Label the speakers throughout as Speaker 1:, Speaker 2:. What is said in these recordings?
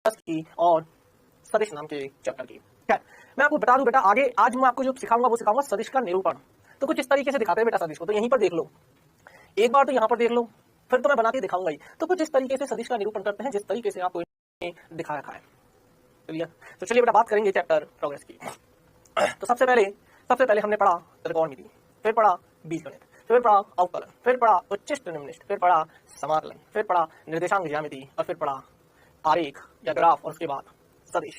Speaker 1: की और सदिश नाम के चैप्टर की। खैर, मैं आपको बता दूं बेटा, आगे आज मैं आपको जो सिखाऊंगा वो सिखाऊंगा सदिश का निरूपण। तो कुछ इस तरीके से दिखाते हैं बेटा सदिश को, तो यहीं पर देख लो, एक बार तो यहाँ पर देख लो, फिर तो मैं बना के दिखाऊंगा ही। तो कुछ इस तरीके से सदिश का निरूपण करते हैं जिस तरीके से आपको दिखा रखा है। क्लियर? तो चलिए बेटा बात करेंगे चैप्टर प्रोग्रेस की। तो सबसे पहले हमने पढ़ा त्रिकोणमिति, फिर पढ़ा बीजगणित, फिर पढ़ा अवकलन, फिर पढ़ा उच्चिष्ट निम्निष्ट, फिर पढ़ा समाकलन, फिर पढ़ा निर्देशांक ज्यामिति और फिर पढ़ा आरेख या ग्राफ और उसके बाद सदिश।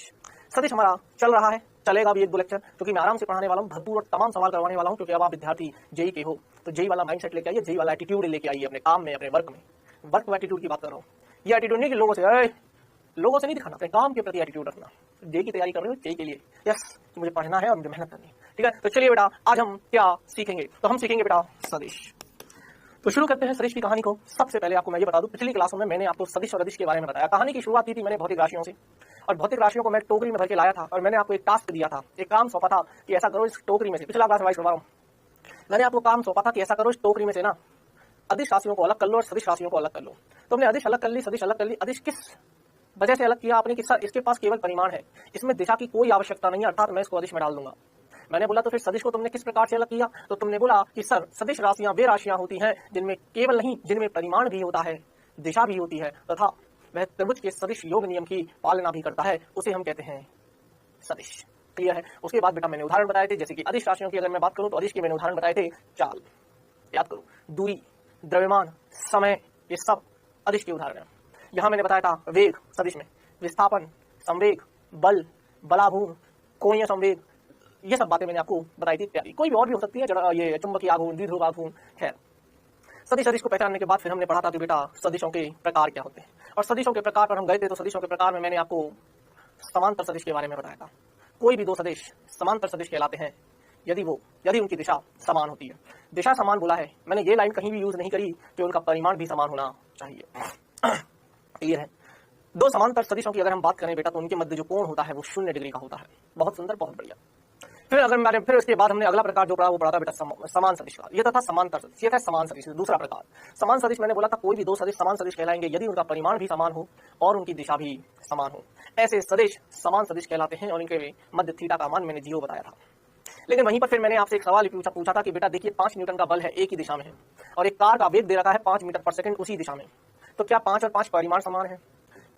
Speaker 1: सदिश हमारा चल रहा है, चलेगा भी 1-2 लेक्चर, क्योंकि मैं आराम से पढ़ाने वाला हूँ, भरपूर और तमाम सवाल करवाने वाला हूँ, क्योंकि अब आप विद्यार्थी जेई के हो, तो जेई वाला माइंडसेट लेके आइए, जेई वाला एटीट्यूड लेके आइए अपने काम में, अपने वर्क में। वर्क में एटीट्यूड की बात कर रहा हूँ, ये एटीट्यूड नहीं कि लोगों से नहीं दिखाना, अपने काम के प्रति एटीट्यूड रखना। जेई की तैयारी कर रहे हो, जेई के लिए यस मुझे पढ़ना है और मुझे मेहनत करनी है, ठीक है। तो चलिए बेटा आज हम क्या सीखेंगे, तो हम सीखेंगे बेटा सदिश। तो शुरू करते हैं सदिश की कहानी को। सबसे पहले आपको मैं ये बता दूं, पिछली क्लासों में मैंने आपको सदिश और अदिश के बारे में बताया। कहानी की शुरुआत की थी मैंने भौतिक राशियों से, और भौतिक राशियों को मैं टोकरी में भर के लाया था, और मैंने आपको एक टास्क दिया था, एक काम सौंपा था कि ऐसा करो इस टोकरी में से, पिछला क्लास वाइज करवा रहा हूं, मैंने आपको काम सौंपा था कि ऐसा करो इस टोकरी में से ना अदिश राशियों को अलग कर लो और सदिश राशियों को अलग कर लो। तुमने अदिश अलग कर ली, सदिश अलग कर ली। अदिश किस वजह से अलग किया आपने कि सर इसके पास केवल परिमाण है, इसमें दिशा की कोई आवश्यकता नहीं है, अर्थात मैं इसको अदिश में डाल दूंगा। मैंने बोला तो फिर सदिश को तुमने किस प्रकार से अलग किया, तो तुमने बोला कि सर सदिश राशियां वे राशियां होती हैं जिनमें केवल नहीं, जिनमें परिमाण भी होता है, दिशा भी होती है, तथा वह त्रिभुज के सदिश योग नियम की पालना भी करता है, उसे हम कहते हैं सदिश। क्लियर है? उसके बाद बेटा मैंने उदाहरण बताए थे, जैसे कि अदिश राशियों की अगर मैं बात करूं तो अदिश के मैंने उदाहरण बताए थे चाल, याद करो, दूरी, द्रव्यमान, समय, ये सब अदिश के उदाहरण है। यहां मैंने बताया था वेग सदिश में, विस्थापन, संवेग, बल, बलाभून, कोणीय संवेग, ये सब बातें मैंने आपको बताई थी इत्यादि। कोई भी और भी हो सकती है, ये चुंबकीय आघूर्ण, द्विध्रुव आघूर्ण। खैर, सदिश को पहचानने के बाद फिर हमने पढ़ा था कि बेटा सदिशों के प्रकार क्या होते हैं, और सदिशों के प्रकार पर हम गए थे। तो सदिशों के प्रकार में मैंने आपको समांतर सदिश के बारे में बताया था। कोई भी दो सदिश समांतर सदिश कहलाते हैं यदि उनकी दिशा समान होती है। दिशा समान बोला है, मैंने ये लाइन कहीं भी यूज नहीं करी कि उनका परिमाण भी समान होना चाहिए। क्लियर है? दो समांतर सदिशों की अगर हम बात करें बेटा, तो उनके मध्य जो कोण होता है वो 0 डिग्री का होता है। बहुत सुंदर, बहुत बढ़िया। फिर उसके बाद हमने अगला प्रकार जो पढ़ा वो पढ़ा था बेटा समान सदिश का। ये था समांतर सदिश, ये था समान सदिश। दूसरा प्रकार समान सदिश, मैंने बोला था कोई भी दो सदिश समान सदिश कहलाएंगे यदि उनका परिमाण भी समान हो और उनकी दिशा भी समान हो। ऐसे सदिश समान सदिश कहलाते हैं, और इनके मध्य थीटा का मान मैंने 0 बताया था। लेकिन वहीं पर फिर मैंने आपसे एक सवाल पूछा था कि बेटा देखिए 5 न्यूटन का बल है, एक ही दिशा में है, और एक कार का वेग दे रखा है 5 मीटर पर सेकंड उसी दिशा में, तो क्या 5 और 5 परिमाण समान है?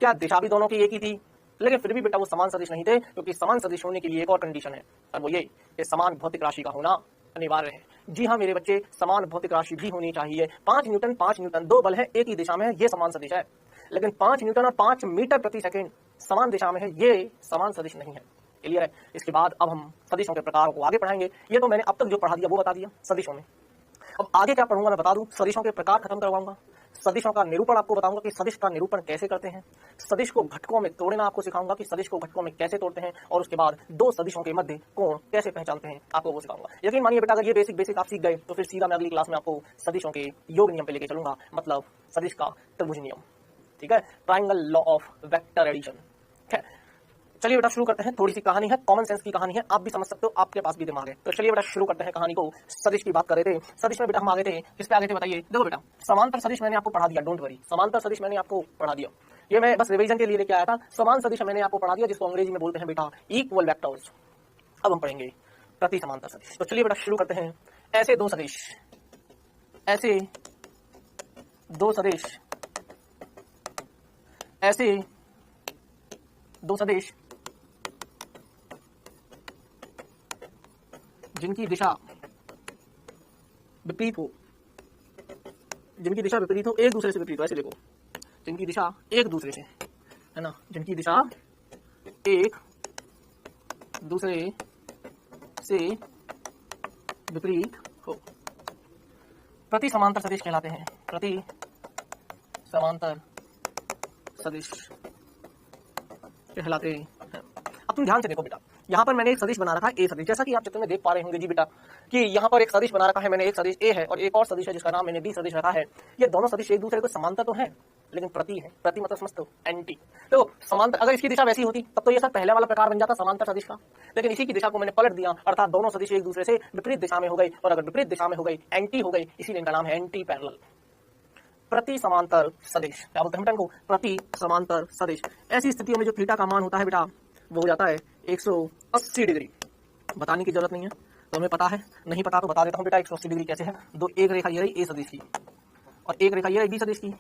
Speaker 1: क्या दिशा भी दोनों की एक ही थी? लेकिन फिर भी बेटा वो समान सदिश नहीं थे, क्योंकि समान सदिश होने के लिए एक और कंडीशन है, और वो ये कि समान भौतिक राशि का होना अनिवार्य है। जी हाँ मेरे बच्चे, समान भौतिक राशि भी होनी चाहिए। 5 न्यूटन दो बल है, एक ही दिशा में है, ये समान सदिश है। लेकिन 5 न्यूटन और 5 मीटर प्रति सेकंड समान दिशा में है, ये समान सदिश नहीं है। क्लियर है? इसके बाद अब हम सदिशों के प्रकार को आगे पढ़ाएंगे। ये तो मैंने अब तक जो पढ़ा दिया वो बता दिया सदिशों में। अब आगे क्या पढ़ूंगा मैं बता दूं, सदिशों के प्रकार खत्म करवाऊंगा, सदिशों का निरूपण आपको बताऊंगा कि सदिश का निरूपण कैसे करते हैं, सदिश को घटकों में तोड़ना आपको सिखाऊंगा कि सदिश को घटकों में कैसे तोड़ते हैं, और उसके बाद दो सदिशों के मध्य कोण कैसे पहचानते हैं आपको वो सिखाऊंगा। यकीन मानिए बेटा अगर ये बेसिक आप सीख गए तो फिर सीधा मैं अगली क्लास में आपको सदिशों के योग नियम पे लेके चलूंगा, मतलब सदिश का त्रिभुज नियम। ठीक है? Triangle law of vector addition. चलिए बेटा शुरू करते हैं। थोड़ी सी कहानी है, कॉमन सेंस की कहानी है, आप भी समझ सकते हो, आपके पास भी दिमाग है। तो चलिए बेटा शुरू करते हैं कहानी को। सदिश की बात कर रहे थे। सदिश में बेटा हम आगे थे, किस पे आगे थे बताइए? देखो बेटा समांतर सदिश मैंने आपको पढ़ा दिया, डोंट वरी, समांतर सदिश मैंने आपको पढ़ा दिया, ये मैं बस रिवीजन के लिए लेके आया था। समान सदिश मैंने आपको पढ़ा दिया, जिसको अंग्रेजी में बोलते हैं बेटा इक्वल वेक्टर्स। अब हम पढ़ेंगे प्रति समांतर सदिश। तो चलिए बेटा शुरू करते हैं। ऐसे दो सदिश ऐसे दो सदिश जिनकी दिशा विपरीत हो, एक दूसरे से विपरीत हो, ऐसे देखो, जिनकी दिशा एक दूसरे से, है ना, जिनकी दिशा एक दूसरे से विपरीत हो, प्रति समांतर सदिश कहलाते हैं। प्रति समांतर सदिश कहलाते हैं। अब तुम ध्यान से देखो बेटा, यहाँ पर मैंने एक सदिश बना रखा है ए सदिश, जैसा कि आप चित्र में देख पा रहे होंगे जी बेटा कि यहाँ पर एक सदिश बना रखा है मैंने, एक सदिश ए है और एक और सदिश है जिसका नाम मैंने बी सदिश रखा है। ये दोनों सदिश एक दूसरे को समांतर तो है, लेकिन प्रति है। प्रति मतलब समझते हो, एंटी। तो समांतर, अगर इसकी दिशा वैसी होती तब तो ये सर पहले वाला प्रकार बन जाता समांतर सदिश का, लेकिन इसी की दिशा को मैंने पलट दिया, अर्थात दोनों सदिश एक दूसरे से विपरीत दिशा में हो गई, और अगर विपरीत दिशा में हो गई एंटी हो गई, इसीलिए इनका नाम है एंटी पैरेलल। प्रति समांतर सदिश। क्या बोलते हैं बेटा इनको? प्रति समांतर सदिश। ऐसी स्थितियों में जो थीटा का मान होता है बेटा वो हो जाता है 180 डिग्री। बताने की जरूरत नहीं है, तो हमें पता है, नहीं पता तो बता देता हूँ बेटा 180 डिग्री कैसे है। दो एक रेखा ये रही ए सदिश की और एक रेखा ये रही बी सदिश की,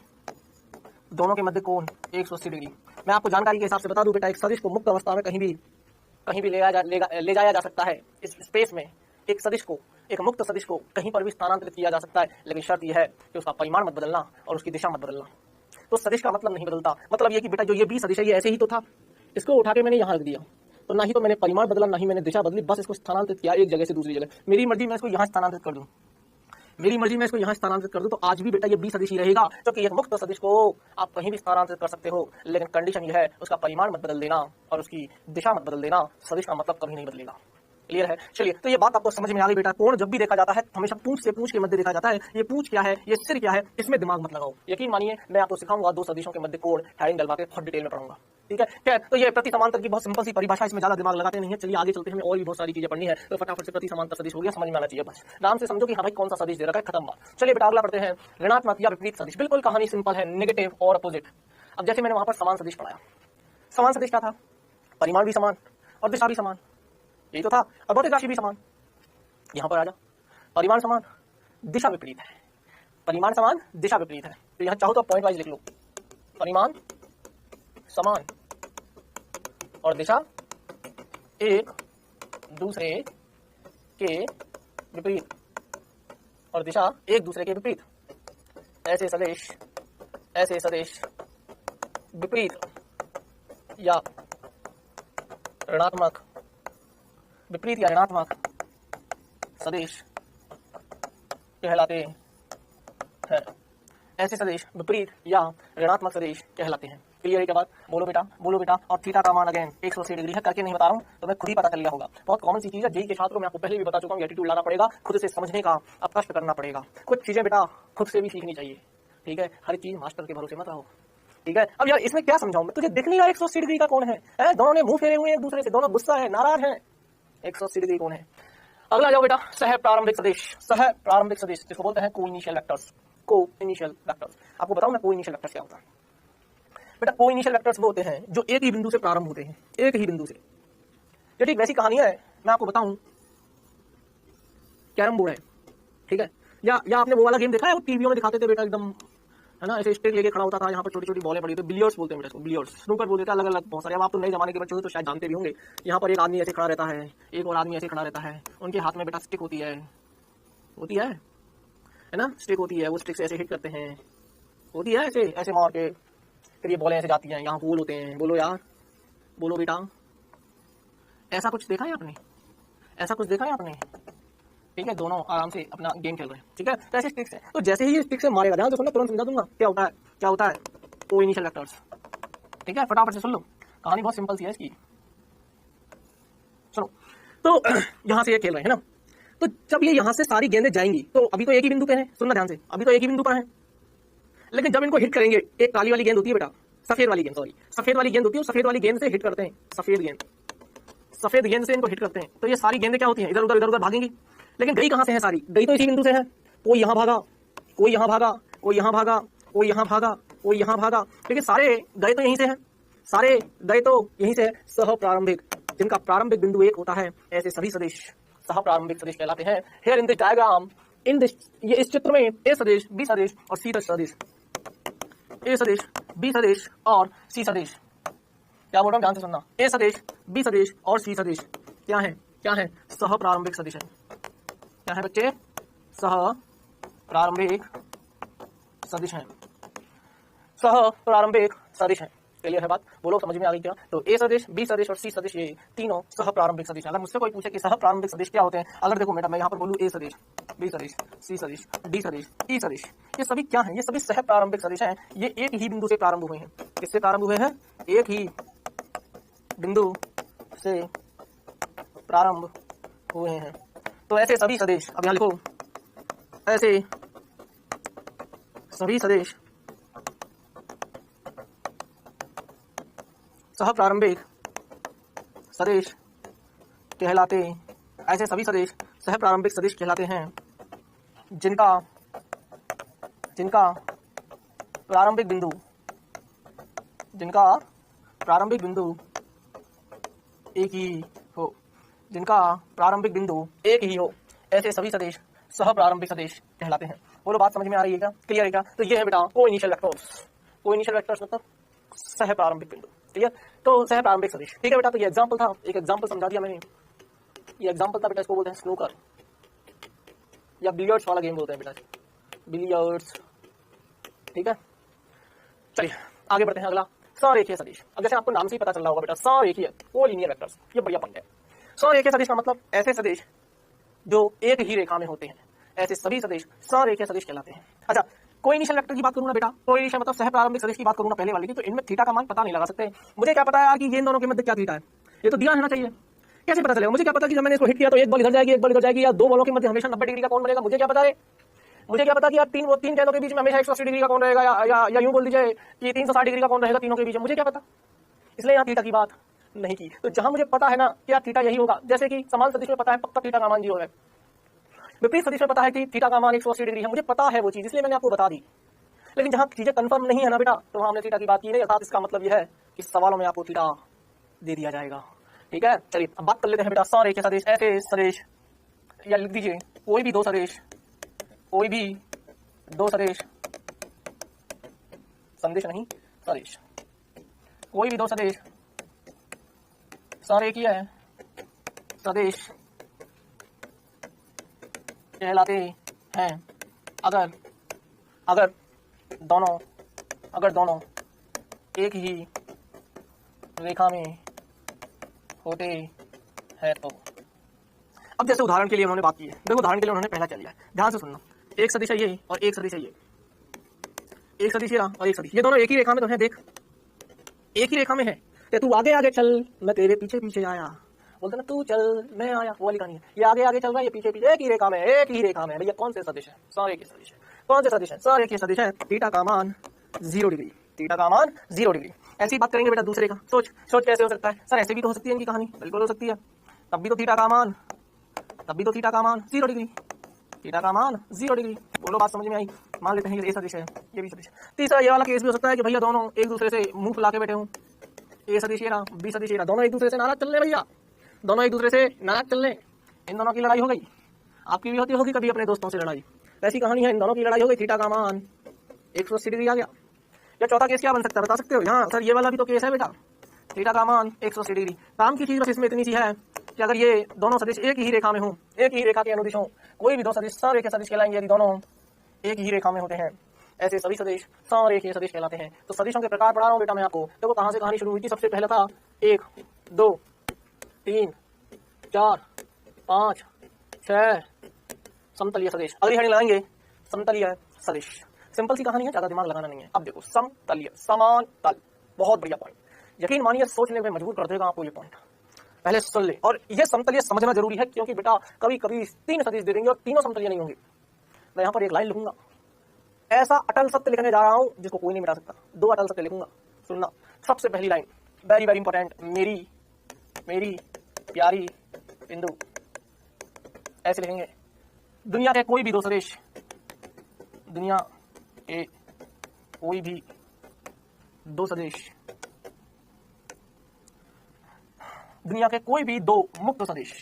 Speaker 1: दोनों के मध्य कोण 180 डिग्री। मैं आपको जानकारी के हिसाब से बता दूं बेटा, एक सदिश को मुक्त अवस्था में कहीं भी ले जाया जा सकता है। इस स्पेस में एक सदिश को, एक मुक्त सदिश को कहीं पर भी स्थानांतरित किया जा सकता है, लेकिन शर्त यह है कि उसका परिमाण मत बदलना और उसकी दिशा मत बदलना। तो सदिश का मतलब नहीं बदलता, मतलब ये कि बेटा जो ये बी सदिश है ये ऐसे ही तो था, इसको उठा के मैंने यहाँ रख दिया, तो ना ही तो मैंने परिमाण बदला ना ही मैंने दिशा बदली, बस इसको स्थानांतरित किया एक जगह से दूसरी जगह। मेरी मर्जी मैं इसको यहाँ स्थानांतरित कर दूं, मेरी मर्जी मैं इसको यहाँ स्थानांतरित कर दूं, तो आज भी बेटा ये बी सदिश ही रहेगा, क्योंकि एक मुक्त सदिश को आप कहीं भी स्थानांतरित कर सकते हो, लेकिन कंडीशन यह है उसका परिमाण मत बदल देना और उसकी दिशा मत बदल देना। सदिश का मतलब कभी नहीं बदलेगा। क्लियर है? चलिए, तो ये बात आपको समझ में आ गई बेटा। कोण जब भी देखा जाता है हमेशा पूंछ से पूंछ के मध्य देखा जाता है। ये पूंछ क्या है, ये सिर क्या है, इसमें दिमाग मत लगाओ। यकीन मानिए मैं आपको सिखाऊंगा दो सदिशों के मध्य कोण, हेडिंग डलवा के बहुत डिटेल में पढ़ाऊंगा। ठीक है? क्या? तो ये प्रति समांतर की बहुत सिंपल सी परिभाषा, इसमें ज्यादा दिमाग लगाते नहीं है। चलिए आगे चलते हैं, हमें और भी बहुत सारी चीजें पढ़नी है, तो फटाफट से प्रति समांतर सदिश हो गया, समझ में आना चाहिए बस। नाम से समझो कि हाँ भाई कौन सा सदिश दे रखा है, खत्म बात। चलिए बेटा अगला पढ़ते हैं, ऋणात्मक या विपरीत सदिश। बिल्कुल कहानी सिंपल है, नेगेटिव और अपोजिट। अब जैसे मैंने वहां पर समान सदिश पढ़ाया, समान सदिश क्या था? परिमाण भी समान और दिशा भी समान, यही तो था, और भौतिक राशि भी समान। यहां पर आ जा, परिमाण समान, दिशा विपरीत है। परिमाण समान, दिशा विपरीत है, तो यहां चाहो तो पॉइंट वाइज लिख लो, परिमाण समान और दिशा एक दूसरे के विपरीत, और दिशा एक दूसरे के विपरीत। ऐसे सदिश विपरीत या ऋणात्मक, विपरीत या ऋणात्मक सदिश कहलाते हैं। ऐसे सदिश विपरीत या ऋणात्मक सदिश कहलाते हैं। क्लियर है क्या बात? बोलो बेटा, बोलो बेटा। और थीटा का मान अगेन 180 डिग्री है, करके नहीं बता रहा हूं, तो मैं खुद ही पता कर लिया होगा। बहुत कॉमन सी चीज है, जेईई के छात्रों में आपको पहले भी बता चुका हूं, एटीट्यूड लाना पड़ेगा, खुद से समझने का अब कष्ट करना पड़ेगा। कुछ चीजें बेटा खुद से भी सीखनी चाहिए। ठीक है? हर चीज मास्टर के भरोसे मत रहो। ठीक है? अब यार इसमें क्या समझाऊं मैं तुझे? दिख नहीं रहा 180 डिग्री का कौन है? दोनों ने मुंह फेरे हुए एक दूसरे से, दोनों गुस्सा है, नाराज है। 180 डिग्री कौन है? अगला जाओ बेटा, सह प्रारंभिक सदिश। सह प्रारंभिक सदिश जिसको बोलते हैं को इनिशियल वेक्टर्स। को इनिशियल वेक्टर्स आपको बताऊं मैं को इनिशियल वेक्टर्स क्या होता है बेटा? को इनिशियल वेक्टर्स वो होते हैं जो एक ही बिंदु से प्रारंभ होते हैं, एक ही बिंदु से। ये ठीक वैसी कहानी है, मैं आपको बताऊं, कैरम बोर्ड है, ठीक है, या आपने वो वाला गेम देखा है, वो टीवीओ में दिखाते थे बेटा, एकदम है ना, ऐसे स्टिक लेके खड़ा होता था, यहाँ पर छोटी छोटी बॉलें पड़ी थी, बिलियर्ड्स बोलते हैं बेटा इसको, बिलियर्ड्स। स्नूकर बोलते थे, अलग अलग बहुत सारे। अब आप तो नए जमाने के बच्चे हो तो शायद जानते भी होंगे। यहाँ पर एक आदमी ऐसे खड़ा रहता है, एक और आदमी ऐसे खड़ा रहता है, उनके हाथ में बेटा स्टिक होती है ना, स्टिक होती है, वो स्टिक से ऐसे हिट करते हैं, होती है ऐसे ऐसे मार के, फिर ये बॉलें ऐसे जाती हैं, यहाँ गोल होते हैं। बोलो यार, बोलो बेटा, ऐसा कुछ देखा है आपने? ऐसा कुछ देखा है आपने? ठीक है, दोनों आराम से अपना गेम खेल रहे हैं। ठीक है, तो ऐसे स्टिक्स है, तो जैसे ही स्टिक से मारेगा, ध्यान से सुनना, तुरंत समझा दूंगा क्या होता है, क्या होता है। को इनिशियल वेक्टर्स। ठीक है, फटाफट से सुन लो, कहानी बहुत सिंपल सी है इसकी। सुनो, तो यहां से ये खेल रहे हैं ना, तो जब ये यहां से सारी गेंदें जाएंगी, तो अभी तो एक ही बिंदु पे है, सुनना ध्यान से, अभी तो एक ही बिंदु पर है, लेकिन जब इनको हिट करेंगे, एक काली वाली गेंद होती है बेटा, सफेद वाली गेंद, सॉरी सफेद वाली गेंद होती है, सफेद वाली गेंद से हिट करते हैं, सफेद गेंद से इनको हिट करते हैं, तो ये सारी गेंदें क्या होती हैं, इधर उधर भागेंगी। लेकिन गई कहां से है सारी? गई तो इसी बिंदु से है। कोई यहां भागा, कोई यहां भागा, कोई यहां भागा, कोई यहां भागा, कोई यहां भागा, लेकिन सारे गए तो यहीं से हैं, सारे गए तो यहीं से है। सह प्रारंभिक, जिनका प्रारंभिक बिंदु एक होता है, ऐसे सभी सदिश सह प्रारंभिक सदिश कहलाते हैं। Here in this diagram, in this, ये इस चित्र में ए सदिश, बी सदिश और सी सदिश, ए सदिश, बी सदिश और सी सदिश, क्या बोल रहा हूं ध्यान से सुनना, ए सदिश, बी सदिश और सी सदिश क्या है? क्या है? सह प्रारंभिक सदिश है। क्या है बच्चे? सह प्रारंभिक सदिश है, सह प्रारंभिक सदिश है। क्लियर है बात? बोलो समझ में आ गई क्या? तो ए सदिश, बी सदिश और सी सदिश, ये तीनों सह प्रारंभिक सदिश है। अगर मुझसे कोई पूछे कि सह प्रारंभिक सदिश क्या होते हैं, अगर देखो बेटा मैं यहाँ पर बोलूँ ए सदिश, बी सदिश, सी सदिश, डी सदिश, ई सदिश, ये सभी क्या है? ये सभी सह प्रारंभिक सदिश हैं। ये एक ही बिंदु से प्रारंभ हुए हैं। किससे प्रारंभ हुए हैं? एक ही बिंदु से प्रारंभ हुए हैं। तो ऐसे सभी सदिश, अब यहाँ लिखो, ऐसे सभी सदिश सह प्रारंभिक सदिश कहलाते, ऐसे सभी सदिश सह प्रारंभिक सदिश कहलाते हैं जिनका प्रारंभिक बिंदु, जिनका प्रारंभिक बिंदु एक ही हो, जिनका प्रारंभिक बिंदु एक ही हो, ऐसे सभी सदिश सह प्रारंभिक सदिश कहलाते हैं। बोलो बात समझ में आ रही है क्या? क्लियर है क्या? तो ये है बेटा को इनिशियल वेक्टर्स। को इनिशियल वेक्टर्स मतलब सह प्रारंभिक बिंदु। क्लियर? तो सह प्रारंभिक सदिश। ठीक है बेटा, तो ये एग्जांपल था, एक एग्जांपल समझा दिया मैंने। ये एग्जांपल था बेटा, इसको बोलते हैं स्नूकर या बिलियर्ड्स वाला गेम बोलते हैं बेटा, बिलियर्ड्स। ठीक है, चलिए आगे बढ़ते हैं। अगला सरेखीय सदिश। अब जैसे आपको नाम से ही पता चल रहा होगा बेटा, सरेखीय कोलिनियर वेक्टर्स, ये बढ़िया पॉइंट है। सरेखीय सदिश का मतलब ऐसे सदिश जो एक ही रेखा में होते हैं, ऐसे सभी सदिश सरेखीय सदिश कहलाते हैं। अच्छा, कोई इनिशियल वेक्टर की बात करूं ना बेटा, कोई इनिशियल मतलब सह प्रारंभिक सदिश की बात करूं ना पहले वाली की, तो इनमें थीटा का मान पता नहीं लगा सकते। मुझे क्या पता है यार कि ये इन दोनों के मध्य क्या थीटा है, ये तो दिया रहना चाहिए। कैसे पता चलेगा? मुझे क्या पता कि जब मैंने इसको हिट किया तो एक बॉल इधर जाएगी एक बॉल इधर जाएगी, या दो बॉलों के मध्य हमेशा 90 डिग्री का कोण बनेगा? मुझे क्या पता है? मुझे क्या पता कि यार तीन गेंदों के बीच में हमेशा 180 डिग्री का कोण रहेगा, या यूं बोल दीजिए कि 360 डिग्री का कोण रहेगा तीनों के बीच में? मुझे क्या पता? इसलिए यहाँ थीटा की बात नहीं की। तो जहां मुझे पता है ना कि यार थीटा यही होगा, जैसे कि समान सदिश में पता है पक्का थीटा का मान 0 है, विपरीत सदिश में पता है कि थीटा का मान 180 डिग्री है, मुझे पता है वो चीज, इसलिए मैंने आपको बता दी। लेकिन जहां चीजें कंफर्म नहीं है ना बेटा, तो वहां हमने थीटा की बात की नहीं। अर्थात इसका मतलब यह है कि सवालों में आपको थीटा दे दिया जाएगा। ठीक है, चलिए अब बात कर लेते हैं बेटा सरेखीय सदिश। ऐसे सदिश, या लिख दीजिए कोई भी दो सदिश, कोई भी दो सदिश, संदेश नहीं सदिश, कोई भी दो सदिश सरेखीय सदिश कहलाते हैं अगर दोनों एक ही रेखा में होते हैं तो। अब जैसे उदाहरण के लिए उन्होंने बात की है, देखो उदाहरण के लिए उन्होंने पहला क्या लिया है, ध्यान से सुनना। एक सदिश है ये और एक सदिश है ये, एक सदिश ये और एक सदिश, ये दोनों एक ही रेखा में तो है। देख एक ही रेखा में है, तो तू आगे आगे चल मैं तेरे पीछे पीछे आया, बोलते ना तू चल मैं आया, वो वाली कहानी है। ये आगे आगे चल रहा है, ये पीछे पीछे, एक ही रेखा में, एक ही रेखा में। भैया कौन से सदिश है? सरेखीय सदिश है। कौन से सदिश है? सरेखीय सदिश है। थीटा का मान 0 डिग्री, थीटा का मान 0 डिग्री। ऐसी बात करेंगे बेटा दूसरे का, सोच कैसे हो सकता है? सर ऐसे भी तो हो सकती है इनकी कहानी, बिल्कुल हो सकती है। तब भी तो थीटा का मान 0 डिग्री, थीटा का मान 0 डिग्री। बोलो बात समझ में आई? मान लेते हैं ये सदिश है, ये भी सदिश है। तीसरा ये वाला केस भी हो सकता है कि भैया दोनों एक दूसरे से मुंह फुला के बैठे हों, ए सदिश ये रहा, बी सदिश ये रहा, दोनों एक दूसरे से नाराज चल रहे भैया, दोनों एक दूसरे से नाराज चल रहे, इन दोनों की लड़ाई हो गई। आपकी भी होती होगी कभी अपने दोस्तों से लड़ाई, ऐसी कहानी है, इन दोनों की लड़ाई हो गई, थीटा का मान 180 डिग्री आ गया। या चौथा केस क्या बन सकता है बता सकते हो? हाँ सर ये वाला भी तो केस है बेटा, थीटा का मान 180 डिग्री। काम की चीज बस इसमें इतनी सी है कि अगर ये दोनों सदिश एक ही रेखा में हो, एक ही रेखा के अनुदिश हो, कोई भी दो सदिश सरेखीय सदिश कहलाएंगे यदि दोनों एक ही रेखा में होते हैं, ऐसे सभी सदिश सरेखीय सदिश कहलाते हैं। तो सदिशों के प्रकार पढ़ा रहा हूँ बेटा मैं आपको। देखो कहां से कहानी शुरू हुई थी। सबसे पहले था 1 2 3 4 5 6 समतलीय सदिश। अगली हेडिंग लगाएंगे समतलीय सदिश। सिंपल सी कहानी है, ज्यादा दिमाग लगाना नहीं है। अब देखो समतलीय, समान तल, बहुत बढ़िया पॉइंट, यकीन मानिए सोचने में मजबूर कर देगा आपको ये पॉइंट। पहले सुन ले, और ये समतलीय समझना जरूरी है क्योंकि बेटा कभी कभी 3 सदिश दे देंगे और तीनों समतलीय नहीं होंगे। मैं यहाँ पर एक लाइन लिखूंगा, ऐसा अटल सत्य लिखने जा रहा हूं जिसको कोई नहीं मिटा सकता। 2 अटल सत्य लिखूंगा, सुनना। सबसे पहली लाइन वेरी वेरी इंपॉर्टेंट, मेरी प्यारी बिंदु, ऐसे लिखेंगे। दुनिया के कोई भी दो सदिश, दुनिया के कोई भी दो सदिश, दुनिया के कोई भी दो मुक्त सदिश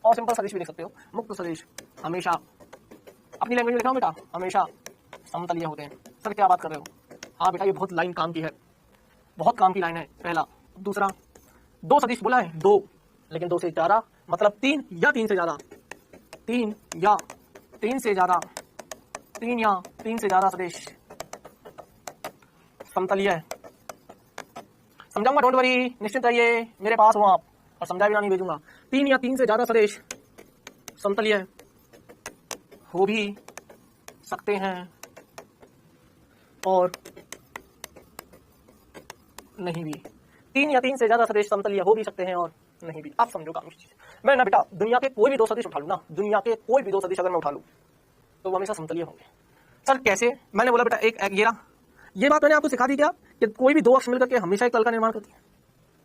Speaker 1: और सिंपल सदिश भी लिख सकते हो, मुक्त सदिश हमेशा, अपनी लैंग्वेज में लिखा हूं बेटा, हमेशा समतलीय होते हैं। सर क्या बात कर रहे हो? हाँ बेटा ये बहुत लाइन काम की है, बहुत काम की लाइन है। पहला, दूसरा, दो सदिश बोला है, 2 लेकिन 2 से ज्यादा मतलब 3 या 3 से ज्यादा, 3 या 3 से ज्यादा, 3 या 3 से ज्यादा सदिश समतलीय है। समझाऊंगा, डोंट वरी, निश्चित रहिए, मेरे पास हो आप, और समझा बिना नहीं भेजूंगा। 3 या 3 से ज्यादा सदिश समतलीय हो भी सकते हैं और नहीं भी। 3 या 3 से ज्यादा सदिश समतलीय हो भी सकते हैं और नहीं भी। आप समझो काम की चीज। मैं ना बेटा दुनिया के कोई भी दो सदिश उठा लूं ना, दुनिया के कोई भी दो सदिश अगर मैं उठा लूं तो वो हमेशा समतलीय होंगे। सर कैसे? मैंने बोला बेटा एक ये बात मैंने आपको सिखा दी क्या कि कोई भी दो अक्ष मिलकर के हमेशा एक तल का निर्माण करती है,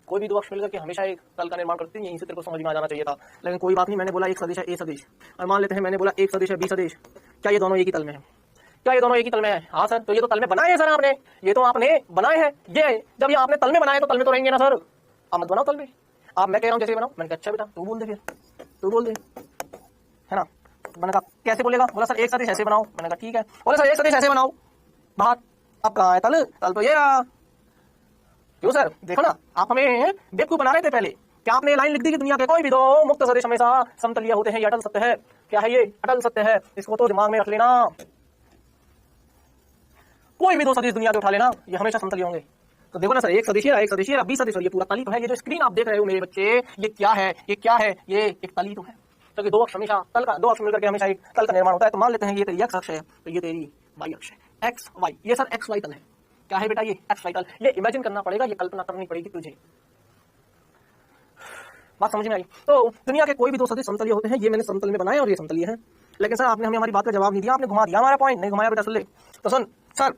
Speaker 1: कोई भी दो अक्ष मिलकर के हमेशा एक तल का निर्माण करती है। यहीं से तेरे को समझ में आ जाना चाहिए था, लेकिन कोई बात नहीं। मैंने बोला एक सदिश है ए सदिश, और मान लेते हैं मैंने बोला एक सदिश है बी सदिश, क्या ये दोनों एक ही तल में है? क्या ये दोनों एक ही तल में है? हाँ सर। तो ये तो तल में बनाए हैं सर आपने, ये तो आपने बनाए हैं। ये जब ये आपने तल में बनाए तो तल में तो रहेंगे ना सर। आप मत बनाओ तल में। आप, मैं कह रहा हूँ जैसे बनाओ। मैंने कहा अच्छा बेटा तू बोल दे, फिर तू बोल दे, है ना। तो मैंने कहा कैसे बोलेगा? बोला सर एक सदिश ऐसे बनाओ। मैंने कहा ठीक है। बोले सर एक सदिश ऐसे बनाओ बाहर। अब कहाँ है तल? तल तो ये रहा। क्यों सर? देखो ना, आप हमें बेवकूफ बना रहे थे पहले। क्या आपने लाइन लिख दी कि दुनिया के कोई भी दो मुक्त सदिश हमेशा समतलीय होते हैं? ये अटल सत्य है। क्या है ये? अटल सत्य है। इसको तो दिमाग में रख लेना। कोई भी दो सदिश दुनिया के उठा लेना, ये हमेशा समतलीय होंगे। तो देखो ना सर, एक सदिश एक सदिश बी सदिश, और ये पूरा तली तो है। ये जो स्क्रीन आप देख रहे हो मेरे बच्चे, ये क्या है? ये क्या है? ये एक तली तो है। क्योंकि दो अक्ष हमेशा तल का, दो अक्ष मिलकर के हमेशा एक तल का निर्माण होता है। तो मान लेते हैं ये तेरी एक्स अक्ष है, तो ये तेरी वाई अक्ष है। एक्स वाई, ये सर एक्स वाई तल है। क्या है बेटा? ये एक्स वाई तल। ये इमेजिन करना पड़ेगा, ये कल्पना करनी पड़ेगी तुझे। बात समझ में आई? तो दुनिया के कोई भी दो सदिश समतलीय होते हैं। ये मैंने समतल में बनाए और ये समतलीय है। लेकिन सर आपने हमें हमारी बात का जवाब नहीं दिया, आपने घुमा दिया हमारा पॉइंट। नहीं घुमाया बेटा, सुन ले तो सुन सर।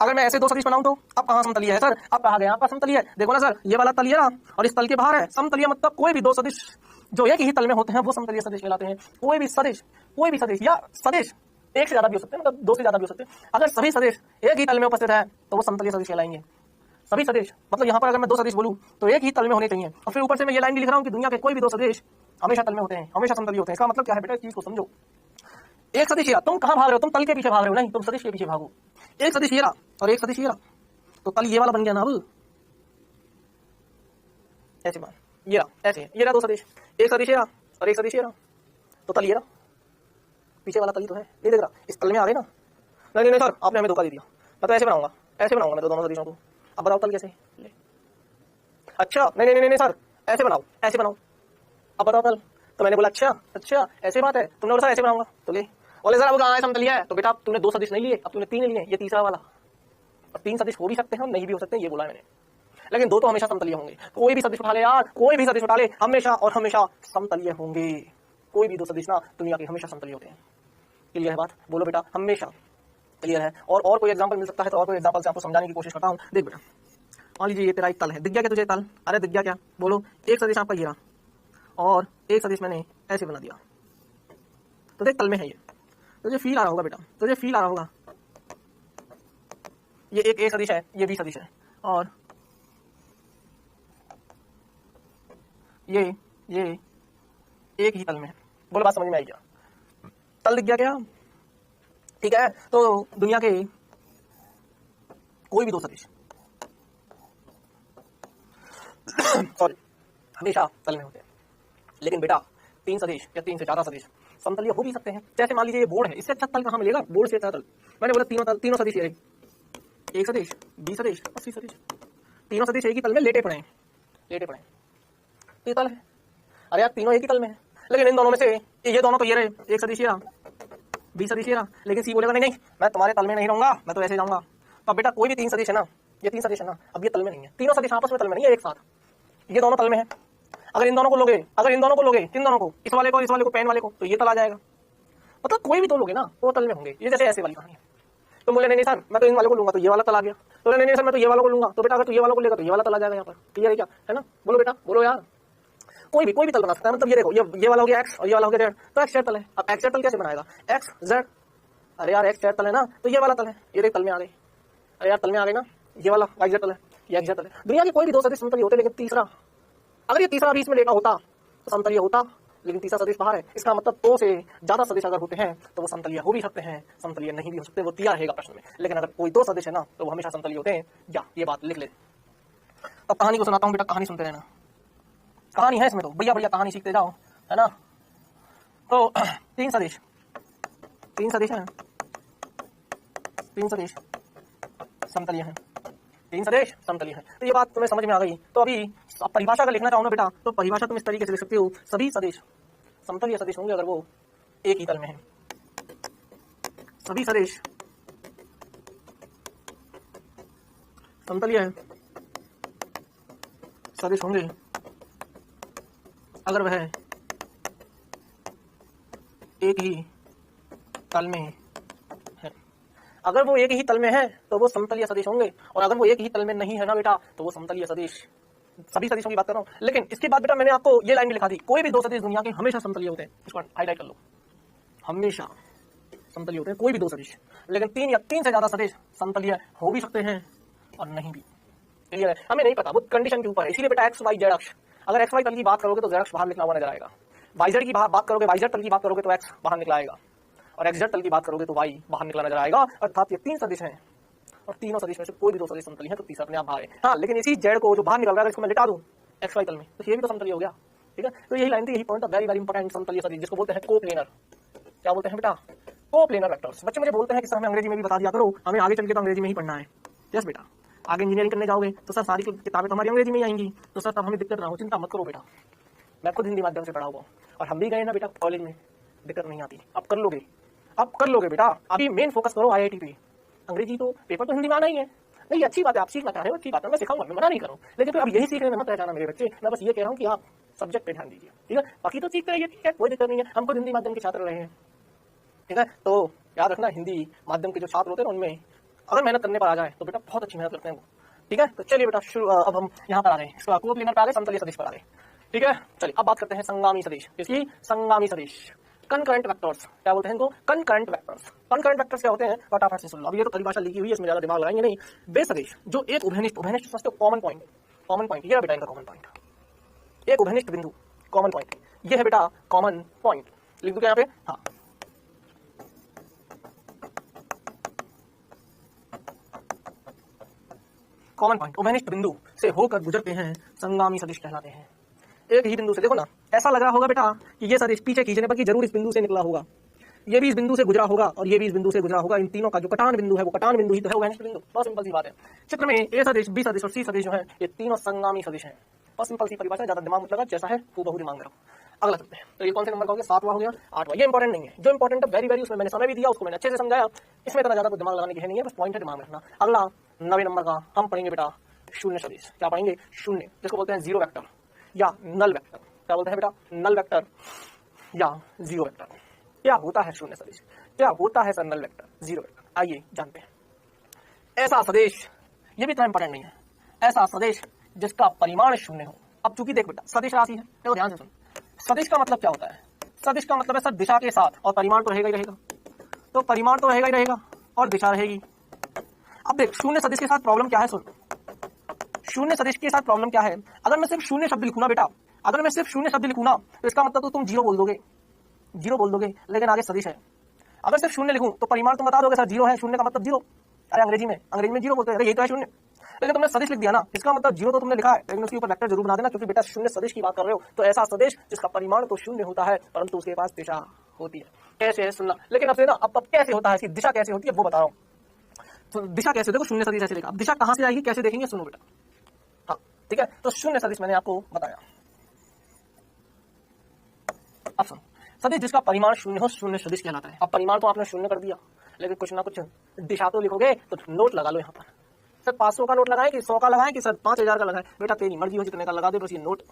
Speaker 1: अगर मैं ऐसे दो सदिश बनाऊं तो अब कहां समतलीय है सर? अब कहा गया आपका समतलीय है। देखो ना सर, ये वाला तल ये रहा और इस तल के बाहर है। समतलीय मतलब कोई भी दो सदिश जो एक ही तल में होते हैं वो समतलीय सदिश कहलाते हैं। कोई भी सदिश या सदिश एक से ज्यादा भी हो सकते हैं, मतलब दो से ज्यादा भी हो सकते हैं। अगर सभी सदिश एक ही तल में उपस्थित है तो वो समतलीय सदिश कहलाएंगे। सभी सदिश मतलब यहाँ पर अगर मैं दो सदिश बोलूं तो एक ही तल में होने चाहिए। और फिर ऊपर से मैं ये लाइन भी लिख रहा हूँ कि दुनिया के कोई भी दो सदिश हमेशा तल में होते हैं, हमेशा समतलीय होते हैं। इसका मतलब क्या है बेटा? इस चीज को समझो। एक सदिश ये रहा, तुम कहां भाग रहे हो? तुम तल के पीछे भाग रहे हो, नहीं तुम सदिश के पीछे भागो। एक सदिश ये रहा और एक सदिश ये रहा, तो तल ये वाला बन गया ना। अब ऐसे मान, ये रहा ऐसे, ये रहा दो सदिश, एक सदिश ये रहा और एक सदिश ये रहा, तो तल ये रहा। पीछे वाला तल ही तो है, ये देख रहा। इस तल में आ गए ना। नहीं नहीं सर, आपने हमें धोखा दे दिया। मैं तो ऐसे बनाऊंगा, ऐसे बनाऊंगा मैं तो दोनों सदिशों को। अब बताओ तल कैसे? ले। अच्छा नहीं नहीं नहीं सर, ऐसे बनाओ, ऐसे बनाओ। अब बताओ तल। तो मैंने बोला अच्छा ऐसे बात है। तुमने बोला सर ऐसे बनाऊंगा, तो ले। बोले सर अब कहाँ है समतलीय है? तो बेटा तूने दो सदिश नहीं लिए, अब तूने तीन लिए, ये तीसरा वाला। और तीन सदिश हो भी सकते हैं और नहीं भी हो सकते हैं, ये बोला मैंने। लेकिन दो तो हमेशा समतलीय होंगे। कोई भी सदिश उठा ले यार, कोई भी सदिश उठा ले, हमेशा और हमेशा समतलीय होंगे। कोई भी दो सदिश ना दुनिया के हमेशा समतलीय होते हैं। क्लियर है बात? बोलो बेटा हमेशा। क्लियर है? और कोई एग्जांपल मिल सकता है तो और कोई एग्जांपल से आपको समझाने की कोशिश करता हूं। देख बेटा, मान लीजिए ये तेरा एक तल है। दिख गया क्या तुझे तल? अरे दिख गया क्या? बोलो। एक सदिश आपका ये रहा और एक सदिश मैंने ऐसे बना दिया, तो देख तल में है ये। तुझे फील आ रहा होगा बेटा, तुझे फील आ रहा होगा। ये एक सदिश है, ये बी सदिश है, और ये एक ही तल में है। बोलो बात समझ में आई क्या? तल दिख गया क्या? ठीक है। तो दुनिया के कोई भी दो सदिश सॉरी हमेशा तल में होते हैं। लेकिन बेटा तीन सदिश या तीन से ज्यादा सदिश समतलीय हो भी सकते हैं। जैसे मान लीजिए ये बोर्ड है, इससे अच्छा तल कहां मिलेगा? बोर्ड से अच्छा तल। मैंने बोला तीनों सदिश एक सदिश, बी सदिश और सी सदिश, तीनों सदिश एक ही तल में लेटे पड़े हैं। ये तल है। अरे यार तीनों एक ही तल में है, लेकिन इन दोनों में से ये दोनों तो ये रहे, एक सदिश ये रहा, बी सदिश ये रहा। लेकिन सी बोलेगा नहीं मैं तुम्हारे तल में नहीं रहूंगा, मैं तो ऐसे जाऊंगा। तो बेटा कोई भी तीन सदिश है ना, ये तीन सदिश है ना, अब ये तल में नहीं है। तीनों सदिश आपस में तल में नहीं है, एक साथ। ये दोनों तल में है। अगर इन दोनों को लोगे, इन दोनों को, इस वाले को, पेन वाले को, तो ये तल आ जाएगा। मतलब कोई भी दो लोगे ना वो तल में होंगे। ये जैसे ऐसे वाली कहानी है। तो बोले नहीं सर मैं तो इन वालों को लूंगा तो ये वाला तल आ गया। तो नहीं सर मैं तो ये वालों को लूंगा, तो बेटा अगर तू ये वालों को लेगा तो ये वाला तल आ जाएगा यहाँ पर। क्लियर है क्या? है ना? बोलो बेटा, बोलो यार। कोई भी तल बना सकता है। मतलब ये देखो, ये वाला हो गया एक्स और ये वाला हो गया जेड, तो एक्स जेड तल है। अब एक्स जेड तल कैसे बनाएगा? एक्स जेड, अरे यार एक्स जेड तल है ना, तो ये वाला तल है। ये देख तल में आ गए, अरे यार तल में आ गए ना, ये वाला वाई जेड तल है, ये एक्स जेड तल है। दुनिया के कोई भी दो सदिश समतलीय होते, लेकिन तीसरा, अगर ये तीसरा भी इसमें लेटा होता तो समतलीय होता, लेकिन तीसरा सदिश बाहर है। इसका मतलब दो से ज्यादा सदिश अगर होते हैं तो वो समतलीय हो भी सकते हैं, समतलीय नहीं भी हो सकते, वो दिया रहेगा प्रश्न में। लेकिन अगर कोई दो सदिश है ना तो वो हमेशा समतलीय होते हैं। या ये बात लिख ले। अब कहानी को सुनाता हूँ बेटा, कहानी सुनते रहना। कहानी है इसमें, तो बढ़िया कहानी सीखते जाओ, है ना। तो तीन सदिश है, तीन सदिश समतलीय है, तीन सदिश समतलीय है। तो ये बात तुम्हें समझ में आ गई। तो अभी परिभाषा अगर लिखना चाहो ना बेटा, तो परिभाषा तुम इस तरीके से लिख सकते हो, सभी सदिश समतलीय सदिश होंगे अगर वो एक ही तल में है। सभी सदिश समतलीय सदिश होंगे अगर वह एक ही तल में है। अगर वो एक ही तल में है तो वो समतलीय सदिश होंगे, और अगर वो एक ही तल में नहीं है ना बेटा तो वो समतलीय सदिश, सभी सदिशों की बात कर रहा हूं। लेकिन इसके बाद बेटा मैंने आपको ये लाइन भी लिखा दी, कोई भी दो सदिश दुनिया के हमेशा समतलीय होते हैं। इसको हाईलाइट कर लो, हमेशा समतलीय होते हैं, कोई भी दो सदिश, लेकिन तीन या तीन से ज्यादा सदिश समतलीय हो भी सकते हैं और नहीं भी। क्लियर है? हमें नहीं पता, वो कंडीशन के ऊपर है। इसीलिए बेटा एक्स वाई जेड अक्ष, अगर एक्स वाई तल की बात करोगे तो जेड अक्ष बाहर निकला हुआ नजर आएगा, वाई जेड की बात करोगे, वाई जेड तल की बात करोगे तो एक्स बाहर निकला आएगा, और एक्स जेड तल की बात करोगे तो वाई बाहर निकला नजर आएगा। अर्थात ये तीन सदिश हैं और तीनों सदिश में से कोई भी दो सदिश समतलीय है तो तीसरा अपने आप बाहर है। हाँ, लेकिन इसी जेड को जो बाहर निकल रहा है इसको मैं लिटा दूं एक्स वाई तल में तो ये भी तो समतलीय हो गया। ठीक है, तो यही लाइन थी, यही पॉइंट था, वेरी वेरी इंपॉर्टेंट। समतलीय सदिश जिसको बोलते हैं कोप्लेनर। क्या बोलते हैं बेटा? Coplanar vectors. बच्चे मुझे बोलते हैं कि सर हमें अंग्रेजी में भी बता दिया करो, हमें आगे चल के तो अंग्रेजी में ही पढ़ना है। यस बेटा, आगे इंजीनियरिंग करने जाओगे तो सर सारी किताबें तो हमारी अंग्रेजी में ही आएंगी, तो सर तब हमें दिक्कत ना हो, चिंता मत करो बेटा, मैं खुद हिंदी माध्यम से पढ़ा हुआ और हम भी गए ना बेटा कॉलेज में, दिक्कत नहीं आती। अब कर लोगे, अब कर लोगे बेटा। अभी मेन फोकस करो IIT पे। अंग्रेजी तो पेपर तो हिंदी में आना ही है, नहीं अच्छी बात है, आप सीखना चाह रहे हो अच्छी बात है, मैं सिखाऊंगा, मैं मना नहीं करूँ, लेकिन फिर अब यही सीखने में मत रह जाना मेरे बच्चे। मैं बस ये कह रहा हूँ कि आप सब्जेक्ट पे ध्यान दीजिए। ठीक है, बाकी तो सीखते रहिए, ठीक है, कोई दिक्कत नहीं है, हम खुद हिंदी माध्यम के छात्र रहे हैं। ठीक है, तो याद रखना हिंदी माध्यम के जो छात्र होते हैं उनमें अगर मेहनत करने पर आ जाए तो बेटा बहुत अच्छी मेहनत करते हैं वो। ठीक है, तो चलिए बेटा अब हम यहाँ पर आ रहे हैं, इसका कोप्लेनर पे आ गए, समतलीय सदिश पर आ गए। ठीक है, चलिए अब बात करते हैं संगामी सदिश। इसकी संगामी सदिश, कनकरेंट वेक्टर्स। क्या बोलते हैं इनको? Concurrent vectors. कनकरेंट वेक्टर्स क्या होते हैं फटाफट से सुन लो। अब ये तो परिभाषा लिखी हुई है, इसमें ज्यादा दिमाग लगाएंगे नहीं। वे सदिश जो एक उभयनिष्ठ, उभयनिष्ठ समझते हो, कॉमन पॉइंट, कॉमन पॉइंट ये बेटा इनका कॉमन पॉइंट, एक उभयनिष्ठ बिंदु कॉमन पॉइंट, ये है बेटा कॉमन पॉइंट। लिख दूं क्या यहाँ पे? हाँ, कॉमन पॉइंट उभयनिष्ठ बिंदु से होकर गुजरते हैं संगामी सदिश कहलाते हैं। एक ही बिंदु से, देखो ना ऐसा लग रहा होगा बेटा कि ये सदिश पीछे खींचने पर कि जरूर इस बिंदु से निकला होगा, ये भी इस बिंदु से गुजरा होगा और ये भी इस बिंदु से गुजरा होगा। इन तीनों का जो कटान बिंदु है वो कटान बिंदु ही तो है उभयनिष्ठ बिंदु। बहुत सिंपल सी बात है। चित्र में ए सदिश, बी सदिश और सी सदिश जो है ये तीनों संगामी सदिश हैं। बहुत सिंपल सी परिभाषा, ज्यादा दिमाग मत लगा, जैसा है हूबहू दिमाग में रखो। अगला चलते हैं, तो ये कौन से नंबर का हो गया? 7वां हो गया, 8वां। ये इंपॉर्टेंट नहीं है, जो इंपॉर्टेंट है वेरी वेरी, उसमें मैंने समय भी दिया, उसको मैंने अच्छे से समझाया, इसमें इतना ज्यादा दिमाग लगाने की है नहीं है, बस पॉइंट है दिमाग में रखना। अगला 9वें नंबर का हम पढ़ेंगे बेटा शून्य सदिश। क्या पढ़ेंगे? शून्य, जिसको बोलते हैं जीरो वेक्टर या नल वेक्टर। क्या बोलते हैं बेटा? नल वेक्टर या जीरो वेक्टर। क्या होता है शून्य सदिश? क्या होता है sir null vector, zero vector? आइए जानते हैं। ऐसा सदिश, ये भी इतना इंपॉर्टेंट नहीं है, ऐसा सदिश जिसका परिमाण शून्य हो। अब चूंकि देख बेटा सदिश राशि है, देखो ध्यान से सुन, सदिश का मतलब क्या होता है? सदिश का मतलब है सर दिशा के साथ, और परिमाण तो रहेगा ही रहेगा, तो परिमाण तो रहेगा ही रहेगा और दिशा रहेगी। अब देख शून्य सदिश के साथ प्रॉब्लम क्या है, सुन, शून्य सदिश के साथ प्रॉब्लम क्या है? अगर मैं सिर्फ शून्य शब्द लिखूं ना बेटा, अगर मैं सिर्फ शून्य शब्द लिखूं ना तो इसका मतलब तो तुम जीरो बोल दोगे, जीरो बोल दोगे, लेकिन आगे सदिश है। अगर सिर्फ शून्य लिखूं तो परिमाण तुम बता दोगे सर जीरो है, शून्य का मतलब जीरो। अरे अंग्रेजी में जीरो बोलते हैं, अरे ये तो है शून्य, लेकिन तुमने सदिश लिख दिया ना, इसका मतलब जीरो तो तुमने लिखा है, लेकिन उसके ऊपर वेक्टर जरूर बना देना, क्योंकि बेटा शून्य सदिश की बात कर रहे हो। तो ऐसा सदिश जिसका परिमाण तो शून्य होता है परंतु उसके पास दिशा होती है। कैसे है सुनना, लेकिन अब से ना अब कैसे होता है, इसकी दिशा कैसे होती है वो बता रहा हूँ। तो दिशा कैसे, देखो शून्य सदिश ऐसे लिखा, अब दिशा कहां से आएगी कैसे देखेंगे, सुनो बेटा। हाँ ठीक है, तो शून्य सदिश मैंने आपको बताया। अब सुनो, सदिश जिसका परिमाण शून्य हो शून्य सदिश कहलाता है। अब परिमाण तो आपने शून्य कर दिया, लेकिन कुछ ना कुछ दिशा तो लिखोगे, तो नोट लगा लो यहाँ पर। सर 500 का नोट लगाएं कि 100 का लगाएं कि सर 5000 का लगाएं, बेटा तेरी मर्जी हो, जितने का लगा दे, बस ये नोट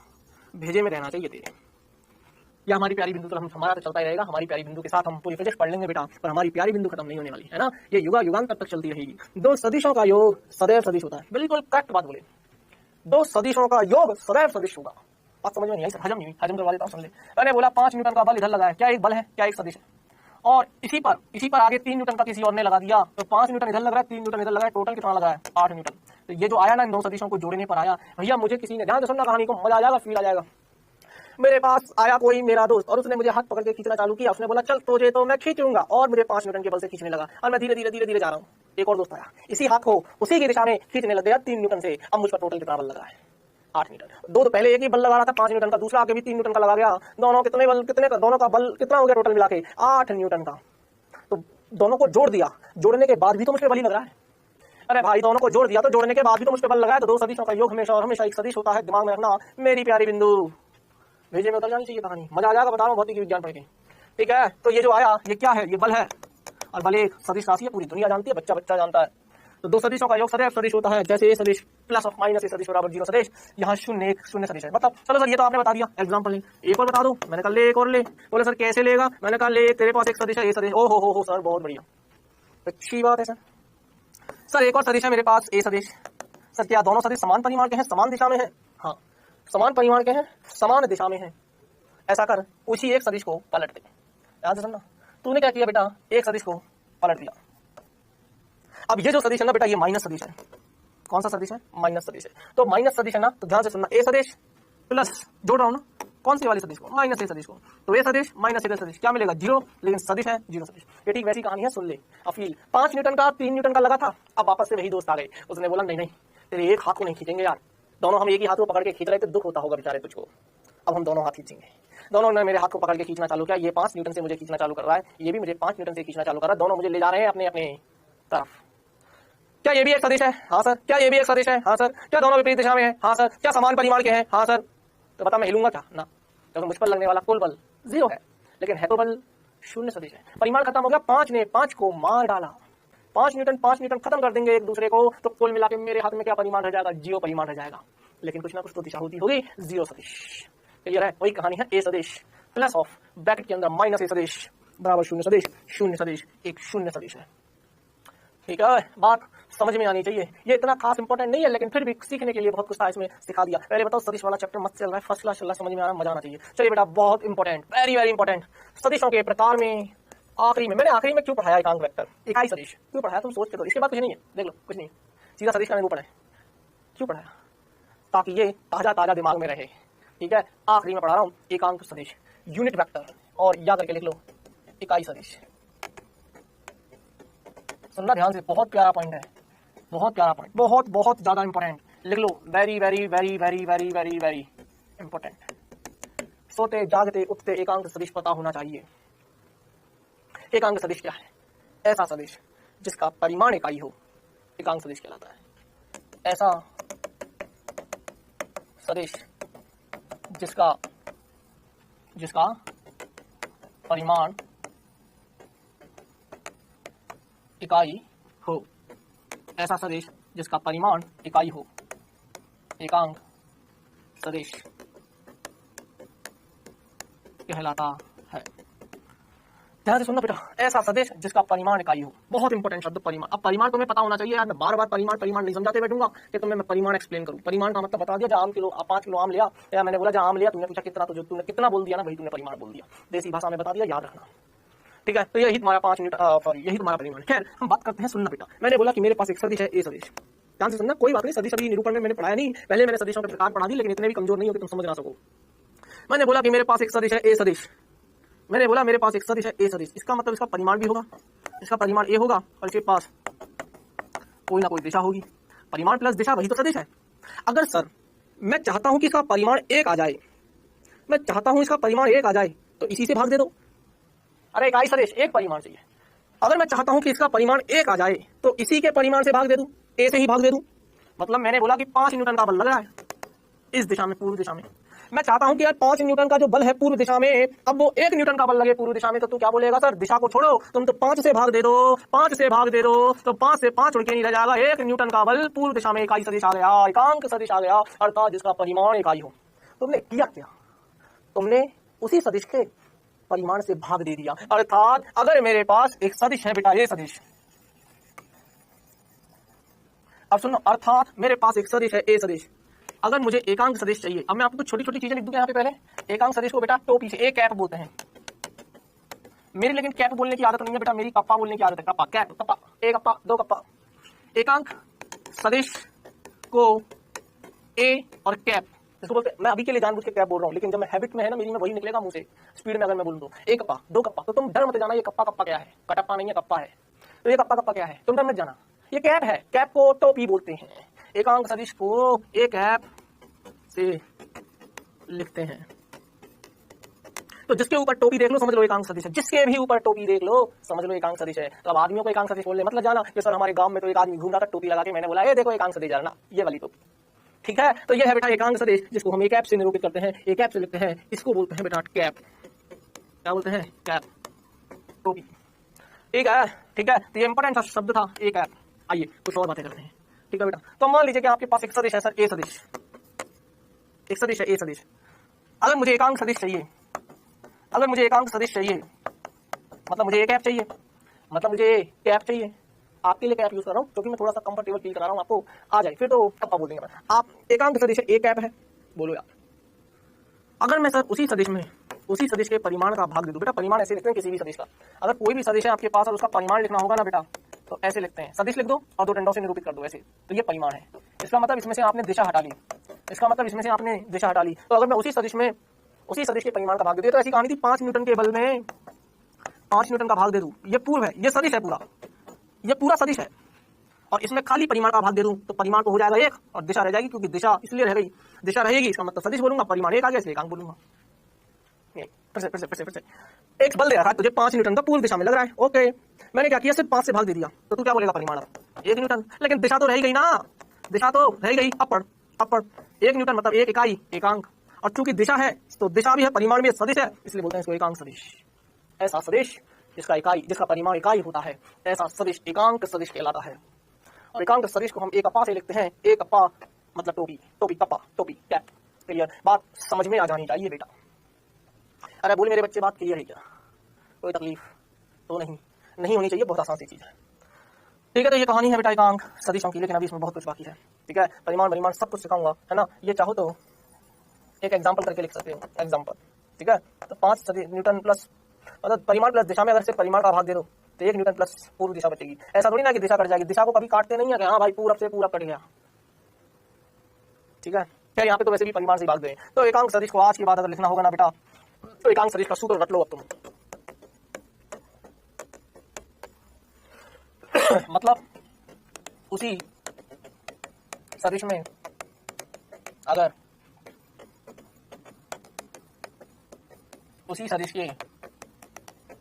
Speaker 1: भेजे में रहना चाहिए तेरे। या हमारी प्यारी बिंदु तो हमारा तो चलता ही रहेगा, हमारी प्यारी बिंदु के साथ हम पूरी फिजिक्स पढ़ लेंगे बेटा, पर हमारी प्यारी बिंदु खत्म नहीं होने वाली है ना, ये युगा युगांत तक चलती रहेगी। दो सदिशों का योग सदैव सदिश होता है, बिल्कुल करेक्ट बात बोले, दो सदिशों का योग सदैव सदिश होगा। बात समझ में नहीं आई सर, हजम नहीं हुई, हजम करवा देता हूँ, समझ ले। मैंने बोला 5 न्यूटन का बल इधर लगा है, क्या एक बल है, क्या एक सदिश है, और इसी पर आगे 3 न्यूटन का किसी और ने लगा दिया, तो 5 न्यूटन इधर लग रहा है, 3 न्यूटन इधर लगा है, टोटल कितना लगा है 8 न्यूटन। तो ये जो आया ना इन दो सदिशों को जोड़ने पर आया, भैया मुझे किसी ने, ध्यान से सुनना कहानी को, मजा आ जाएगा, फील आ जाएगा। मेरे पास आया कोई मेरा दोस्त और उसने मुझे हाथ पकड़ के खींचना चालू किया, उसने बोला चल तुझे तो मैं खींचूंगा, और मुझे 5 न्यूटन के बल से खींचने लगा, और मैं धीरे धीरे धीरे धीरे जा रहा हूँ। एक और दोस्त आया, इसी हाथ को उसी की दिशा में खींचने लग गया 3 न्यूटन से। अब मुझ पर टोटल कितना बल लगा है 8 न्यूटन। दो तो पहले एक ही बल लगा रहा था 5 न्यूटन का, दूसरा आगे भी 3 न्यूटन का लगा गया, दोनों कितने बल, कितने का, दोनों का बल कितना हो गया टोटल मिला के 8 न्यूटन का। तो दोनों को जोड़ दिया, जोड़ने के बाद भी तो मुझ पर बल ही लग रहा है। अरे भाई दोनों को जोड़ दिया तो जोड़ने के बाद भी तो मुझ पर बल लगा है। तो दो सदिशों का योग हमेशा और हमेशा एक सदिश होता है, दिमाग में रखना मेरी प्यारी बिंदु। भेजे में उतर जानी चाहिए कहानी, मजा आ जाएगा, बता रहा हूँ भौतिक विज्ञान पढ़ के। ठीक है, तो ये जो आया ये क्या है, ये बल है, और बल एक सदिश राशि है, पूरी दुनिया जानती है, बच्चा बच्चा जानता है। तो दो सदिशों का योग सदैव सदिश होता है, जैसे ए सदिश प्लस और माइनस ए सदिश बराबर 0 सदिश, यहाँ शून्य एक शून्य सदिश है। मतलब चलो सर ये तो आपने बता दिया, एग्जाम्पल ले, एक और बता दो। मैंने कहा ले एक और ले, बोले सर कैसे लेगा, मैंने कहा ले तेरे पास एक सदिश है ए सदिश। ओ हो सर बहुत बढ़िया, अच्छी बात है सर। सर एक और सदिश है मेरे पास ए सदिश। सर क्या दोनों सदिश समान परिमाण के हैं, समान दिशा में है? हाँ समान परिमाण के हैं, समान दिशा में है। ऐसा कर उसी एक सदिश को पलट दे, याद है सुनना, तूने क्या किया बेटा, एक सदिश को पलट दिया। अब ये जो सदिश है ना बेटा, ये माइनस सदिश है। कौन सा सदिश है? माइनस सदिश है। तो माइनस सदिश है ना, तो ध्यान से सुनना, ए सदिश प्लस जोड़ रहा हूं ना, कौन सी वाली सदिश को? माइनस ए सदिश को। तो ए सदिश माइनस ए सदिश क्या मिलेगा? जीरो, लेकिन सदिश है जीरो सदिश। ये ठीक वैसी कहानी है, सुन ले। अफील 5 न्यूटन का 3 न्यूटन का लगा था, अब वापस से वही दोस्त आ गए, उसने बोला नहीं नहीं तेरे एक हाथ को नहीं खींचेंगे यार, दोनों हम एक ही हाथ को पकड़ के खींच रहे थे, दुख होता होगा बेचारे तुझको, अब हम दोनों हाथ खींचेंगे। दोनों ने मेरे हाथ को पकड़ के खींचना चालू किया, ये 5 न्यूटन से मुझे खींचना चालू कर रहा है, ये भी मुझे 5 न्यूटन से खींचना चालू कर रहा है, दोनों मुझे ले जा रहे हैं अपने अपने तरफ। क्या ये भी एक सदिश है? हाँ सर। क्या ये भी एक सदिश है? हाँ सर। क्या दोनों विपरीत दिशा में है? हाँ सर। क्या समान परिमाण के हैं? हाँ सर। तो बता मैं हिलूंगा क्या? ना, क्योंकि मुझ पर लगने वाला कुल बल 0 है, लेकिन है तो बल 0 सदिश है। परिमाण खत्म हो गया, 5 ने 5 को मार डाला, 5 न्यूटन खत्म कर देंगे एक दूसरे को, तो कुल मिला के मेरे हाथ में क्या परिमाण रह जाएगा? 0 परिमाण रह जाएगा, लेकिन कुछ ना कुछ तो दिशा होती होगी 0 सदिश। क्लियर है? वही कहानी है, ए सदिश प्लस ऑफ ब्रैकेट के अंदर माइनस ए सदिश बराबर 0 सदिश, 0 सदिश एक 0 सदिश है। ठीक है, बात समझ में आनी चाहिए। ये इतना खास इंपॉर्टेंट नहीं है, लेकिन फिर भी सीखने के लिए बहुत कुछ था इसमें, सिखा दिया। पहले बताओ, सदिश वाला चैप्टर मस्त चल रहा है, फर्स्ट क्लास चल रहा है, समझ में आ रहा है, मजा आना चाहिए। चलिए बेटा, बहुत इंपॉर्टेंट, वेरी वेरी इंपॉर्टेंट, सदिशों के प्रकार में आखिरी में, मैंने आखिरी में क्यों पढ़ाया एकांक वेक्टर, इकाई सदिश क्यों पढ़ाया? तुम सोच के दो, इसके बाद कुछ नहीं है, देख लो कुछ नहीं, सीधा सदिश का वो पढ़ाया। क्यों पढ़ाया? ताकि ये ताजा ताजा दिमाग में रहे। ठीक है, आखिरी में पढ़ा रहा हूँ एकांक सदिश, यूनिट वेक्टर, और याद करके लिख लो इकाई सदिश। सुनना ध्यान से, बहुत प्यारा पॉइंट है, बहुत प्यारा पॉइंट, बहुत बहुत ज्यादा इंपॉर्टेंट, लिख लो, very very very very very very very important. सोते जागते उठते एकांक सदिश पता होना चाहिए। एकांक सदिश क्या है? ऐसा सदिश जिसका परिमाण इकाई हो, एकांक सदिश कहलाता है। ऐसा सदिश जिसका परिमाण इकाई हो, ऐसा सदिश जिसका परिमाण इकाई हो, एकांक सदिश कहलाता है। ध्यान से सुनना बेटा, ऐसा सदिश जिसका परिमाण इकाई हो, बहुत इंपॉर्टेंट शब्द परिमाण। अब परिमाण तुम्हें पता होना चाहिए यार, मैं बार बार परिमाण नहीं समझाते बैठूंगा कि तुम्हें मैं परिमाण एक्सप्लेन करूं। परिमाण का मतलब बता दिया, जहां 5 किलो आम लिया, या मैंने बोला जहां आम लिया, तुमने पूछा कितना, तो जो तुमने कितना बोल दिया ना, वही तुमने परिमाण बोल दिया, देसी भाषा में बता दिया, याद रखना। ठीक है, तो यही तुम्हारा 5 यूनिट, सॉरी यही तुम्हारा परिमाण। खैर, हम बात करते हैं, सुनना बेटा, मैंने बोला कि मेरे पास एक सदिश है ए सदिश। ध्यान से सुनना, कोई बात नहीं, सदिश अभी निरूपण में मैंने पढ़ाया नहीं, पहले मैंने सदिशों के प्रकार पढ़ा दी, लेकिन इतने भी कमजोर नहीं हो कि तुम समझ ना सको। मैंने बोला कि मेरे पास एक सदिश है ए सदिश, मैंने बोला मेरे पास एक सदिश है ए सदिश, इसका मतलब इसका परिमाण भी होगा, इसका परिमाण ए होगा, और इसके पास कोई ना कोई दिशा होगी। परिमाण प्लस दिशा वही तो सदिश है। अगर सर मैं चाहता हूं कि इसका परिमाण 1 आ जाए, मैं चाहता हूं इसका परिमाण 1 आ जाए, तो इसी से भाग दे दो। अरे इकाई सदिश एक परिमाण चाहिए, अगर मैं चाहता हूं कि इसका परिमाण 1 आ जाए, तो इसी के परिमाण से भाग दे दूं, ए से ही भाग दे दूं। मतलब मैंने बोला कि 5 न्यूटन का बल लग रहा है इस दिशा में, पूर्व दिशा में, मैं चाहता हूं कि यार 5 न्यूटन का जो बल है पूर्व दिशा में, अब वो 1 न्यूटन का बल लगे पूर्व दिशा में, तो तू क्या बोलेगा? सर दिशा को छोड़ो, तुम तो 5 से भाग दे दो, 5 से भाग दे दो, तो 5 से 5 उड़ के नहीं रह जाएगा, 1 न्यूटन का बल पूर्व दिशा में, इकाई सदिश आ गया, एकांक सदिश आ गया, अर्थात जिसका परिमाण इकाई हो। तुमने किया क्या? तुमने उसी सदिश के परिमाण से भाग दे दिया। अर्थात अगर मेरे पास एक सदिश है बेटा, ये सदिश, अब सुनो, अर्थात मेरे पास एक सदिश है ए सदिश, अगर मुझे एकांक सदिश चाहिए, अब मैं आपको छोटी छोटी चीजें लिख दूंगा यहाँ पे। पहले एकांक सदिश को बेटा टोपी से, ए कैप बोलते हैं, मेरी लेकिन कैप बोलने की आदत नहीं है बेटा, मेरी कप्पा बोलने की आदत है, कप्पा, कैप, कप्पा, एक कप्पा, 2 कप्पा। एकांक सदिश को ए और कैप इसको बोलते हैं, मैं अभी के लिए जानबूझ के कैप बोल रहा हूँ, लेकिन जब मैं हैबिट में है ना मेरी, में वही निकलेगा मुंह से, स्पीड में अगर मैं बोलूँ तो 1 कप्पा, 2 कप्पा, तो तुम डर मत जाना ये कप्पा कप्पा क्या है, कटप्पा नहीं है, कप्पा है। तो ये कप्पा कप्पा क्या है, तुम डर मत जाना, ये कैप है, कैप को टोपी बोलते हैं। एकांक सदिश को ए कैप से लिखते हैं। तो जिसके ऊपर टोपी देख लो समझ लो एकांक सदिश है, जिसके भी ऊपर टोपी देख लो समझ लो एकांक सदिश है। तो अब आदमियों को एकांक सदिश बोलने मतलब जाना कि सर हमारे गांव में तो एक आदमी घूम रहा था टोपी लगा के, मैंने बोला ये देखो एकांक सदिश जाना, ये वाली टोपी। ठीक है, तो ये है बेटा एकांक सदिश, जिसको हम ए कैप से निरूपित करते हैं, ए कैप से लिखते हैं, इसको बोलते हैं बेटा कैप। क्या बोलते हैं? कैप, टोपी। ठीक है, ठीक है, तो ये इंपॉर्टेंट सा शब्द था ए कैप। आइए कुछ और बातें करते हैं। ठीक है बेटा, तो मान लीजिए कि आपके पास एक सदिश है सर ए सदिश, एक सदिश है ए सदिश। अगर मुझे एकांक सदिश चाहिए, अगर मुझे एकांक सदिश चाहिए, मतलब मुझे ए कैप चाहिए, मतलब मुझे कैप चाहिए, आपके लिए कैप यूज कर रहा हूँ क्योंकि मैं थोड़ा सा कंफर्टेबल फील करा रहा हूँ आपको, आ जाए फिर तो कप्पा बोल देंगे। आप एकांक सदिश है ए कैप है, बोलो यार। अगर मैं सर उसी सदिश में उसी सदिश के परिमाण का भाग दे दो। बेटा परिमाण ऐसे लिखते हैं किसी भी सदिश का, अगर कोई भी सदिश है आपके पास और उसका परिमाण लिखना होगा ना बेटा, तो ऐसे लिखते हैं, सदिश लिख दो और दो डंडों से निरूपित कर दो ऐसे, तो ये परिमाण है। इसका मतलब इसमें से आपने दिशा हटा ली, इसका मतलब इसमें से आपने दिशा हटा ली। तो अगर मैं उसी सदिश में उसी सदिश के परिमाण का भाग दे दूं, तो ऐसी कहानी थी 5 न्यूटन के बल में 5 न्यूटन का भाग दे दूं, ये पूर्व है, ये सदिश है पूरा, ये पूरा सदिश है, और इसमें खाली परिमाण का भाग दे दूं तो परिमाण को हो जाएगा 1 और दिशा रह जाएगी, क्योंकि दिशा इसलिए रह गई, दिशा रहेगी इसका मतलब सदिश बोलूंगा, परिमाण 1 आ गया इसलिए एकांक बोलूंगा। फिर से एक बल दे रहा है तुझे 5 न्यूटन का पूर्व दिशा में लग रहा है, ओके, मैंने क्या किया, सिर्फ 5 से भाग दे दिया, तो तू क्या बोलेगा परिमाण अब 1 न्यूटन, लेकिन दिशा तो रह गई ना, दिशा तो रह गई अपवर्ड, 1 न्यूटन मतलब 1 इकाई एकांक, और चूंकि दिशा है तो दिशा भी है, परिमाण भी सदिश है, इसलिए बोलते हैं इसको एकांक सदिश। ऐसा सदिश जिसका परिमाण इकाई होता है, ऐसा सदिश एकांक सदिश कहलाता है। और एकांक सदिश को हम एक अप्पा से लिखते हैं, एक अप्पा मतलब टोपी कप्पा टोपी कैप। क्लियर, बात समझ में आ जानी चाहिए बेटा। अरे बोले मेरे बच्चे बात क्लियर है क्या, कोई तकलीफ तो नहीं होनी चाहिए, बहुत आसान सी चीज है। ठीक है, तो ये कहानी है बेटा एकांक सदिशों की, लेकिन अभी इसमें बहुत कुछ बाकी है। ठीक है, परिमाण सब कुछ सिखाऊंगा, है ना, ये चाहो तो एक एग्जाम्पल करके लिख सकते हो, एग्जाम्पल। ठीक है, तो 5 न्यूटन प्लस मतलब परिमाण प्लस दिशा में अगर से परिमाण का भाग दे दो तो 1 न्यूटन प्लस पूर्व दिशा बचेगी। ऐसा थोड़ी ना कि दिशा कट जाएगी, दिशा को कभी काटते नहीं है कि हाँ भाई पूरब से पूरब कट गया। ठीक है, खैर यहाँ पे तो वैसे भी परिमाण से भाग दे। तो एकांक सदिश को आज के बाद अगर लिखना होगा ना बेटा, तो एकांक सदिश का सूत्र रट लो अब तुम। मतलब उसी सदिश में अगर उसी सदिश के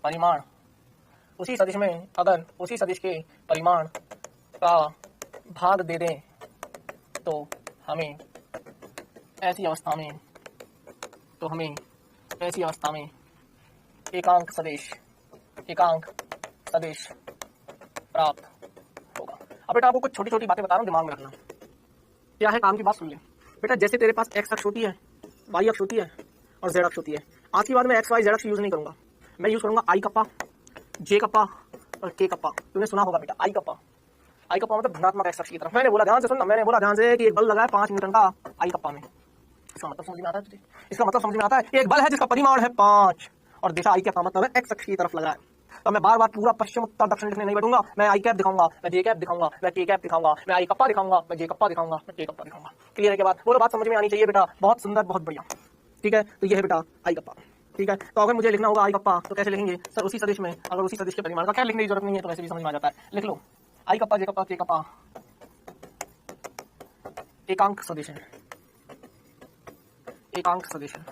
Speaker 1: परिमाण उसी सदिश के परिमाण का भाग दे दें तो हमें ऐसी अवस्था में एकांक सदिश प्राप्त होगा। अब बेटा आपको कुछ छोटी छोटी बातें बता रहा हूँ, दिमाग में रखना। क्या है, काम की बात सुन ले बेटा। जैसे तेरे पास एक्स अक्ष होती है, वाई अक्ष होती है और जेड अक्ष होती है। आज की बात में एक्स वाई जेड अक्ष यूज नहीं करूंगा, मैं यूज करूंगा आई कप्पा, जे कप्पा और के कप्पा। तूने सुना होगा बेटा आई कप्पा मतलब धनात्मक एक्स अक्ष की तरफ। मैंने बोला ध्यान से सुनना, मैंने बोला ध्यान से कि एक बल लगा है 5 न्यूटन का आई कप्पा में। इसका मतलब समझ में आता है तुझे? इसका मतलब समझ में आता है, एक बल है जिसका परिमाण है 5 और दिशा आई कैप का मतलब है एक्स अक्ष की तरफ लगा है। तो मैं बार बार पूरा पश्चिम उत्तर दक्षिण लिखने नहीं बैठूंगा, मैं आई कैप दिखाऊंगा, मैं जे कैप दिखाऊंगा, मैं के कैप दिखाऊंगा, मैं आई कप्पा दिखाऊंगा, मैं जे कप्पा दिखाऊंगा, मैं के कप्पा दिखाऊंगा। क्लियर है के बाद बोलो, बात समझ में आनी चाहिए बेटा, बहुत सुंदर बहुत बढ़िया। ठीक है, तो ये है बेटा आई कप्पा। ठीक है, तो अगर मुझे लिखना होगा आई कप्पा तो कैसे लिखेंगे सर, उसी सदिश में, अगर उसी सदिश के परिमाण का क्या लिखने की जरूरत नहीं है, तो वैसे भी समझ में आ जाता है। लिख लो आई कप्पा जे कप्पा के कप्पा एकांक सदिश है, एकांक सदिश है।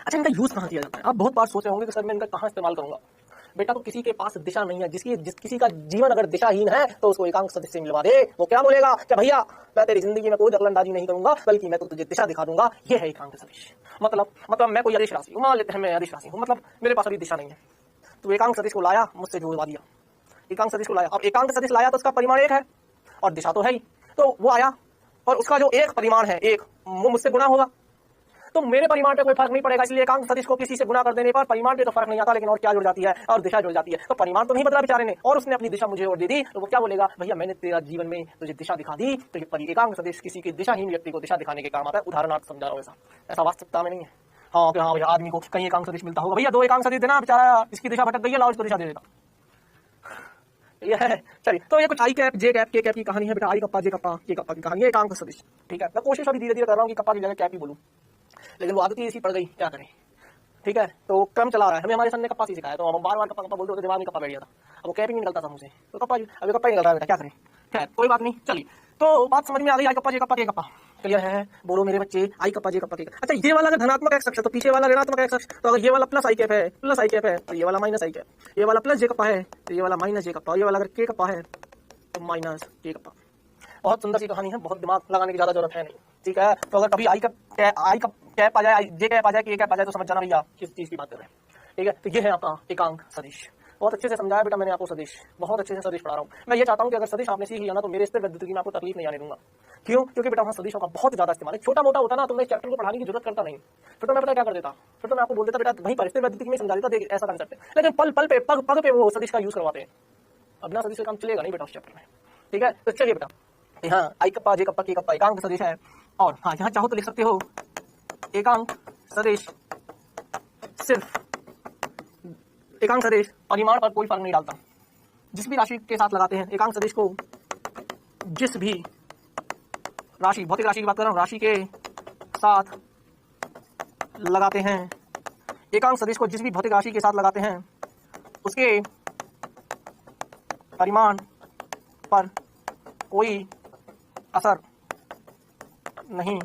Speaker 1: अच्छा, इनका यूज कहाँ किया जाता है? आप बहुत बार सोच रहे होंगे कि सर मैं इनका कहाँ इस्तेमाल करूंगा। बेटा तो किसी के पास दिशा नहीं है, किसी का जीवन अगर दिशाहीन है तो उसको एकांक सदिश से मिलवा दे। वो क्या बोलेगा कि भैया मैं तेरी जिंदगी में कोई दखलंदाजी नहीं करूंगा, बल्कि मैं तो तुझे दिशा दिखा दूंगा। ये है एकांक सदिश। मतलब मैं कोई अदिश राशि हूँ, मान लेते हैं मैं अदिश राशि हूँ, मतलब मेरे पास अभी दिशा नहीं है, तो एकांक सदिश को लाया, मुझसे जोड़वा दिया, एकांक सदिश को लाया। अब एकांक सदिश लाया तो उसका परिमाण 1 है और दिशा तो है ही, तो वो आया और उसका जो एक परिमाण है 1, वो मुझसे गुना होगा, तो मेरे परिमाण पे कोई फर्क नहीं पड़ेगा। इसलिए एकांक सदिश को किसी से गुना कर देने पर परिमाण पे तो फर्क नहीं आता, लेकिन और क्या जुड़ जाती है, और दिशा जुड़ जाती है। तो परिमाण तो नहीं बदला बेचारे ने, और उसने अपनी दिशा मुझे और दे दी, तो वो क्या बोलेगा, भैया मैंने तेरा जीवन में तुझे दिशा दिखा दी। तो ये एकांक सदिश किसी की दिशाहीन व्यक्ति को दिशा दिखाने के काम आता है। उदाहरणार्थ समझा रहा हूँ, ऐसा वास्तविकता में नहीं है। हाँ कि हाँ भैया आदमी को कहीं एकांक सदिश मिलता होगा, भैया 2 एकांक सदिश देना, बेचारा इसकी दिशा भटक गई है, लाओ इसको दिशा दे देता। ये है, चलिए, तो ये कुछ आई कैप जे कैप के कैप की कहानी है बेटा। आई कप्पा जे कप्पा के कप्पा की कहानी है, एकांक सदिश। ठीक है, मैं कोशिश अभी धीरे धीरे कर रहा हूँ कि कप्पा की जगह कैप ही बोलूं, लेकिन वो आदत ही ऐसी पड़ गई, क्या करें। ठीक है, तो क्रम चला रहा है, हमें हमारे सन ने कप्पा सिखाया, तो हम बार बार कप्पा बोलते होते दिमाग में कप्पा बैठ गया था, अब वो कैप ही नहीं निकलता था मुझे, तो कप्पा अभी कप्पा ही निकल रहा है बेटा, क्या करें। खैर कोई बात नहीं, चलिए, तो बात समझ में आ गई, आई कप्पा जे कप्पा के कप्पा। क्लियर है, बोलो मेरे बच्चे, आई कप्पा जे कप्पा के। अच्छा, ये वाला अगर धनात्मक एक्स अक्ष है तो पीछे वाला ऋणात्मक एक्स अक्ष, तो अगर ये वाला प्लस आई कैप है तो ये वाला माइनस आई कैप, ये वाला प्लस जे कप्पा है तो ये वाला माइनस जे कप्पा, ये वाला अगर के कप्पा है तो माइनस के कप्पा। बहुत सुंदर सी कहानी है, बहुत दिमाग लगाने की ज्यादा जरूरत है नहीं। ठीक है, तो अगर कभी आई कैप आ जाए, जे कैप आ जाए, के कैप आ जाए, तो समझ जाना भैया किस चीज की बात कर रहे हैं। ठीक है, तो ये है आपका एकांक सदिश। बहुत अच्छे से समझाया बेटा मैंने आपको सदिश, बहुत अच्छे से सदिश पढ़ा रहा हूँ। मैं ये चाहता हूँ कि अगर सदिश आपने सीख लिया ना, तो मेरे स्थिर विद्युत की मैं आपको तकलीफ नहीं आने दूंगा। क्यों? क्योंकि बेटा वहाँ सदिशों का बहुत ज्यादा इस्तेमाल है। छोटा मोटा होता ना तो मैं इस चैप्टर को पढ़ाने की जरूरत करता नहीं, फिर तो मैं पता क्या कर देता, फिर तो मैं आपको बोल देता बेटा वहीं पर स्थिर विद्युत में समझा देता, देख ऐसा कंसेप्ट है। लेकिन पग पे वो सदिश का यूज करवाते हैं, अब ना सदिश का काम चलेगा नहीं बेटा उस चैप्टर में। ठीक है, तो चलिए बेटा, यहाँ आई कप्पा जे कप्पा के कप्पा एकांक सदिश है। और हाँ, यहाँ चाहो तो लिख सकते हो एकांक सदिश सिर्फ एकांक सदिश परिमाण पर कोई फर्क नहीं डालता। जिस भी राशि के साथ लगाते हैं एकांक सदिश को, जिस भी राशि, भौतिक राशि की बात कर रहा हूं, राशि के साथ लगाते हैं, एकांक सदिश को जिस भी भौतिक राशि के साथ लगाते हैं उसके परिमाण पर कोई असर नहीं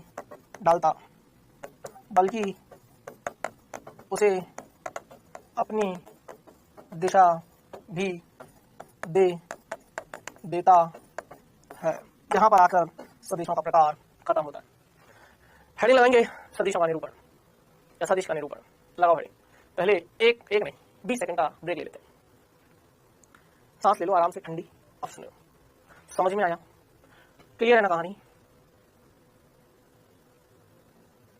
Speaker 1: डालता, बल्कि उसे अपनी दिशा भी दे देता है। यहां पर आकर सदिशों का प्रकार खत्म होता है। हेडिंग लगाएंगे सदिशों का निरूपण या सदिश का निरूपण। लगाओ हेडिंग। पहले एक नहीं 20 सेकंड का ब्रेक ले लेते हैं। सांस ले लो आराम से, ठंडी। अब सुनो, समझ में आया? क्लियर है ना कहानी?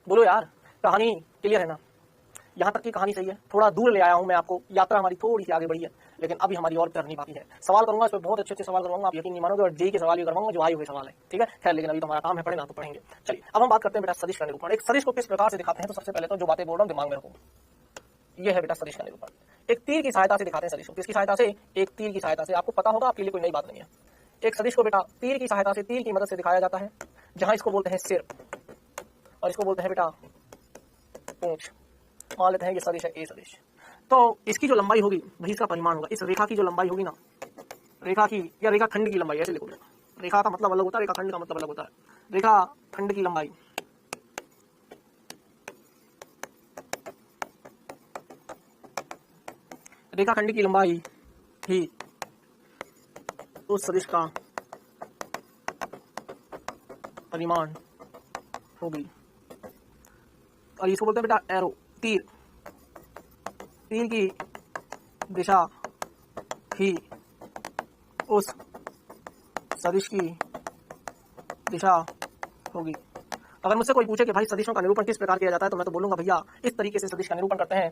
Speaker 1: बोलो यार, कहानी क्लियर है ना? यहां तक की कहानी सही है? थोड़ा दूर ले आया हूं मैं आपको, यात्रा हमारी थोड़ी सी आगे बढ़ी है, लेकिन अभी हमारी और करनी बाकी है। सवाल करूंगा, इस पर बहुत अच्छे सवाल करूंगा, आप यकीन नहीं मानोगे, और जेई के सवाल भी करवाऊंगा जो आए हुए सवाल है। ठीक है, खैर, लेकिन अभी तो हमारा काम है पढ़ना, तो पढ़ेंगे। चलिए, अब हम बात करते हैं बेटा सदिश का निरूपण। एक सदिश को किस प्रकार से दिखाते हैं, तो सबसे पहले तो जो बातें बोल रहा हूं दिमाग में रखो। यह है बेटा सदिश का निरूपण। एक तीर की सहायता से दिखाते हैं सदिश को। किसकी सहायता से? एक तीर की सहायता से। आपको पता होगा, आपके लिए कोई नई बात नहीं है। एक सदिश को बेटा तीर की सहायता से, तीर की मदद से दिखाया जाता है, जहां इसको बोलते हैं सिर और इसको बोलते हैं बेटा पूंछ। मान लेते हैं ये सदिश है ए सदिश। तो इसकी जो लंबाई होगी वही इसका परिमाण होगा। इस रेखा की जो लंबाई होगी ना, रेखा की या रेखा खंड की लंबाई, ऐसे लिखो। रेखा का मतलब अलग होता है, रेखा खंड का मतलब अलग होता है। रेखा खंड की लंबाई रेखाखंड की लंबाई ही उस सदिश का परिमाण होगी। और इसको बोलते हैं बेटा एरो, तीर। तीर की दिशा ही उस सदिश की दिशा होगी। अगर मुझसे कोई पूछे कि भाई सदिशों का निरूपण किस प्रकार किया जाता है, तो मैं तो बोलूंगा भैया इस तरीके से सदिश का निरूपण करते हैं।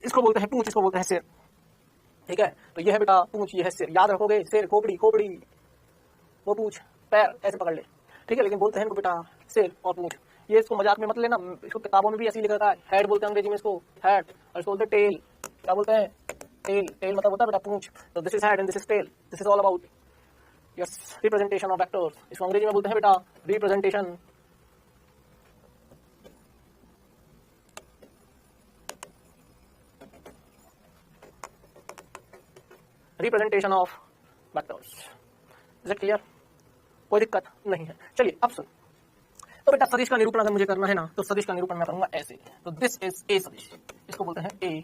Speaker 1: इसको बोलते हैं पूंछ, इसको बोलते हैं सिर। ठीक है, तो यह है बेटा पूंछ, यह है सिर। याद रखोगे, सिर खोपड़ी, खोपड़ी वो पूंछ, पैर ऐसे पकड़ ले। ठीक है, लेकिन बोलते हैं इनको बेटा सिर और पूंछ। ये इसको मजाक में मत लेना, इसको किताबों में भी ऐसे ही लिखा है। हेड बोलते हैं अंग्रेजी में इसको, हेड, और इसको बोलते हैं टेल। क्या बोलते हैं? टेल। टेल मतलब होता है बेटा पूंछ। तो this is head and this is tail. This is all about yes representation of vectors. इसको अंग्रेजी में बोलते हैं बेटा representation representation of vectors. Is it clear? कोई दिक्कत नहीं है। चलिए अब सुन, तो बेटा सदिश का निरूपण अगर मुझे करना है ना, तो सदिश का निरूपण मैं करूंगा ऐसे। तो दिस इज ए सदिश, इसको बोलते हैं ए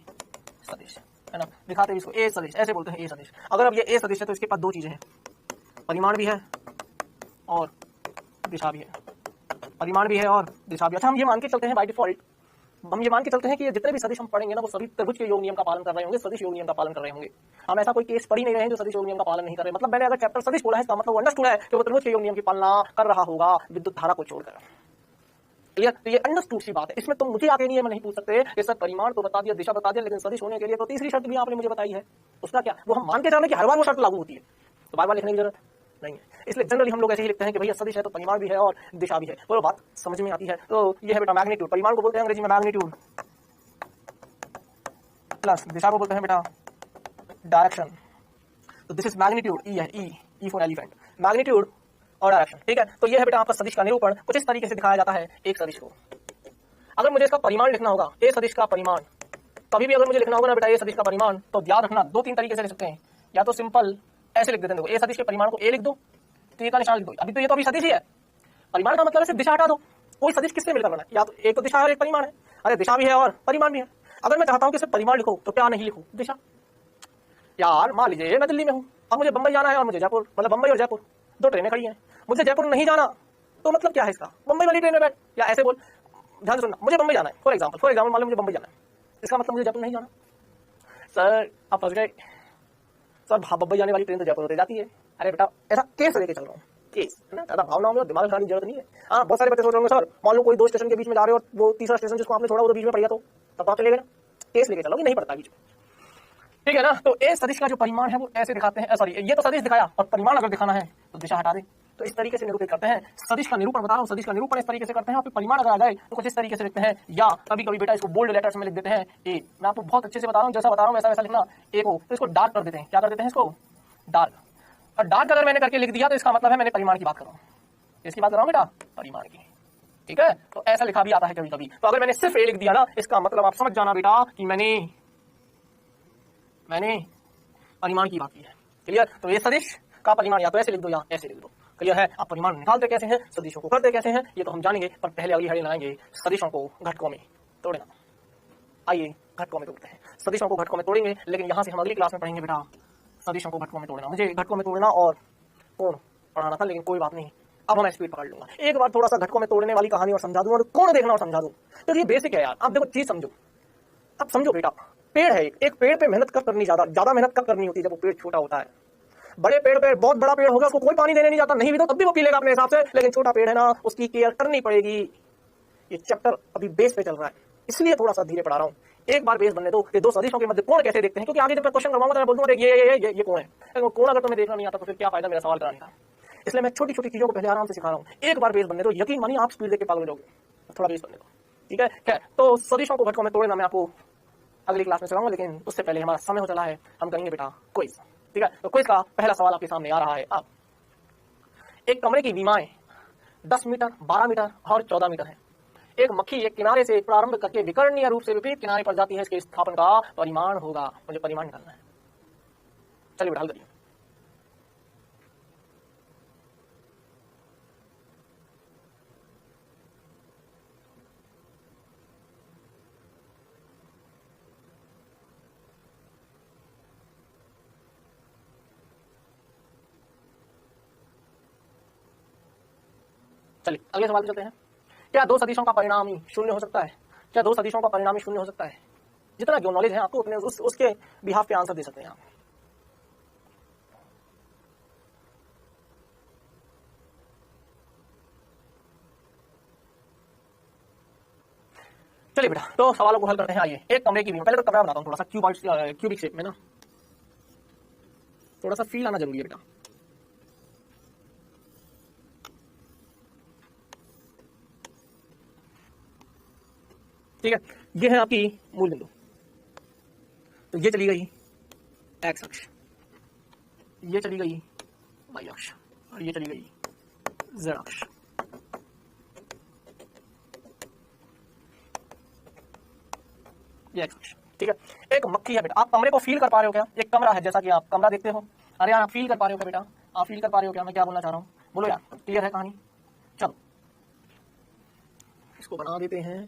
Speaker 1: सदिश, है ना? दिखाते हैं इसको ए सदिश, ऐसे बोलते हैं ए सदिश। अगर अब ये ए सदिश है तो इसके पास दो चीजें हैं, परिमाण भी है और दिशा भी है। परिमाण भी है और दिशा भी। अच्छा, हम ये मान के चलते हैं बाय डिफॉल्ट, हम ये मान के चलते हैं कि ये जितने भी सदिश हम पढ़ेंगे ना, वो सभी त्रिभुज के योग नियम का पालन कर रहे होंगे, सदिश योग नियम का पालन कर रहे होंगे। हम ऐसा कोई केस पढ़ ही नहीं रहे हैं जो सदिश योग नियम का पालन नहीं कर रहे। मतलब मैंने अगर चैप्टर सदिश बोला है, इसका मतलब अंडरस्टूड है कि वो त्रिभुज के योग नियम की पालना कर रहा होगा, विद्युत धारा को छोड़कर। क्लियर? तो ये अंडरस्टूड सी बात है। इसमें तुम मुझे आगे नहीं पूछ सकते कि सर परिमाण तो बता दिया, दिशा बता दिया, लेकिन सदिश होने के लिए तो तीसरी शर्त भी आपने मुझे बताई है, उसका क्या? वो हम मान के चलें कि हर बार वो शर्त लागू होती है, तो बार बार लिखने की जरूरत नहीं है। इसलिए जनरली हम लोग ऐसे ही लिखते हैं कि भैया सदिश है तो परिमाण भी है और दिशा भी है। बोलो बात समझ में आती है? तो ये है बेटा मैग्नीट्यूड। परिमाण को बोलते हैं अंग्रेजी में मैग्नीट्यूड, प्लस दिशा को बोलते हैं बेटा डायरेक्शन। तो दिस इज मैग्नीट्यूड, ई है, ई फॉर एलिफेंट, मैग्नीट्यूड और डायरेक्शन। ठीक है, तो ये है बेटा आपका सदिश का निरूपण। कुछ इस तरीके से दिखाया जाता है एक सदिश को। अगर मुझे इसका परिमाण लिखना होगा, ए सदिश का परिमाण, कभी भी अगर मुझे लिखना होगा ना बेटा ए सदिश का परिमाण, तो याद रखना दो तीन तरीके से लिख सकते हैं। या तो सिंपल ऐसे लिख देते हैं, देखो ए सदिश के परिमाण को ए लिख दो, तीर का निशान लिख दो। अभी तो ये तो अभी सदिश ही है, परिमाण का मतलब है सिर्फ दिशा हटा दो। कोई सदिश किससे मिलकर बना है? या तो एक तो दिशा है और एक परिमाण है। अरे दिशा भी है और परिमाण भी है। अगर मैं चाहता हूं कि सिर्फ परिमाण लिखो, तो क्या नहीं लिखूं? दिशा। यार मान लीजिए मैं दिल्ली में हूं, अब मुझे बंबई जाना है और मुझे जयपुर, मतलब बंबई और जयपुर दो ट्रेनें खड़ी हैं, मुझे जयपुर नहीं जाना, तो मतलब क्या है इसका? बंबई वाली ट्रेन में बैठ, या ऐसे बोल, ध्यान से सुनना, मुझे बंबई जाना है, फॉर एग्जाम्पल मान लो मुझे बंबई जाना है, इसका मतलब मुझे जयपुर नहीं जाना। सर आप फंस गए सर, बंबई जाने वाली ट्रेन तो जयपुर होते जाती है। अरे बेटा ऐसा केस लेके चल रहा हूँ, केस है ना, ज्यादा भावनाओं में दिमाग लगाने की जरूरत नहीं है। हाँ, बहुत सारे बच्चे सोच रहे होंगे सर, मान लो कोई दो स्टेशन के बीच में जा रहे हो और वो तीसरा स्टेशन जिसको आपने छोड़ा वो तो बीच में पड़ गया, तो तब आप चलेगा ना, केस लेके चलोगे, नहीं पड़ता बीच में। ठीक है ना? तो ए सदिश का जो परिमाण है वो ऐसे दिखाते हैं, सॉरी ये तो सदिश दिखाया, और परिमाण अगर दिखाना है तो दिशा हटा दे, तो इस तरीके से निरूपित करते हैं। सदिश का निरूपण बता रहा हूँ, सदिश का निरूपण इस तरीके से करते हैं। फिर परिमाण अगर आ जाए तो कुछ इस तरीके से लिखते हैं, या कभी कभी बेटा इसको बोल्ड लेटर्स में लिख देते हैं ए। मैं आपको बहुत अच्छे से बता रहा हूँ, जैसा बता रहा हूँ वैसा वैसा लिखना ए को। तो इसको डार्क कर देते हैं, क्या कर देते हैं इसको, डार्क। और डार्क अगर मैंने करके लिख दिया तो इसका मतलब है मैंने परिमाण की बात कर रहा हूँ। इसकी बात कर रहा हूँ बेटा, परिमाण की, ठीक है। तो ऐसा लिखा भी आता है कभी कभी। तो अगर मैंने सिर्फ ए लिख दिया ना, इसका मतलब आप समझ जाना बेटा कि मैंने परिमाण की बात की है। क्लियर। तो ये सदिश का परिमाण या तो ऐसे लिख दो या ऐसे लिख दो। क्लियर है। आप परिमाण निकालते कैसे हैं, सदिशों को करते कैसे हैं, ये तो हम जानेंगे, पर पहले अगली हेडिंग लाएंगे सदिशों को घटकों में तोड़ना। आइए घटकों में तोड़ते हैं, सदिशों को घटकों में तोड़ेंगे। लेकिन यहाँ से हम अगली क्लास में पढ़ेंगे बेटा सदिशों को घटकों में तोड़ना। मुझे घटकों में तोड़ना और कोण पढ़ाना था, लेकिन कोई बात नहीं, अब मैं स्पीड पकड़ लूंगा। एक बार थोड़ा सा घटकों में तोड़ने वाली कहानी और समझा दूं और कोण देखना और समझा दूं। तो ये बेसिक है यार। आप देखो चीज समझो, अब समझो बेटा, पेड़ है, एक पेड़ पे मेहनत कब करनी, ज्यादा मेहनत कब करनी होती है, जब वो पेड़ छोटा होता है। बड़े पेड़ पे, बहुत बड़ा पेड़ होगा, उसको कोई पानी देने नहीं जाता, नहीं भी तो तब भी वो पी लेगा अपने हिसाब से। लेकिन छोटा पेड़ है ना, उसकी केयर करनी पड़ेगी। ये चैप्टर अभी बेस पे चल रहा है, इसलिए थोड़ा सा धीरे पढ़ा रहा हूँ। एक बार बेस बनने दो। ये दो सदिशों के मध्य कोण कैसे देखते हैं, क्योंकि आगे जब मैं क्वेश्चन करवाऊंगा तो मैं बोल दूंगा ये कोण है। कोण अगर तुम्हें देखना नहीं आता तो फिर क्या फायदा मेरा सवाल कराने का। इसलिए मैं छोटी छोटी चीजों को पहले आराम से सिखा रहा हूँ। एक बार बेस बनने दो, यकीन मानिए आप स्पीड देके पागल हो जाओगे। थोड़ा बेस बनने दो, ठीक है। क्या तो सदिशों को घटकों में तोड़ना मैं आपको अगली क्लास में सिखाऊंगा, लेकिन उससे पहले हमारा समय हो चला है, हम करेंगे बेटा क्विज, ठीक है। तो क्विज का पहला सवाल आपके सामने आ रहा है। अब एक कमरे की विमाएं 10 मीटर, 12 मीटर और 14 मीटर है। एक मक्खी एक किनारे से प्रारंभ करके विकर्णीय रूप से विपरीत किनारे पर जाती है, इसके स्थापन का परिमाण होगा। मुझे परिमाण निकालना है। चलिए बेटा हल करिए। चलिए अगले सवाल पे चलते हैं। क्या दो सदिशों का परिणाम ही शून्य हो सकता है? क्या दो सदिशों का परिणाम ही शून्य हो सकता है? जितना जो नॉलेज है आपको उतने उसके बिहाफ पे आंसर दे सकते हैं आप। चलिए बेटा तो सवालों को हल करते हैं। आइए एक कमरे की, पहले तो कमरा बनाता हूँ थोड़ा सा क्यूबिक शेप में ना, थोड़ा सा फील आना जरूरी है बेटा। ठीक है, ये है आपकी मूल बिंदु। तो ये चली गई एक्स अक्ष, ये चली गई वाई अक्ष, और ये चली गई जेड अक्ष। ये एक्स अक्ष, ठीक है। एक मक्खी है बेटा, आप कमरे को फील कर पा रहे हो क्या? एक कमरा है, जैसा कि आप कमरा देखते हो। अरे यार आप फील कर पा रहे हो क्या बेटा? आप फील कर पा रहे हो क्या मैं क्या बोलना चाह रहा हूँ? बोलो यार, क्लियर है कहानी? चलो इसको बना देते हैं।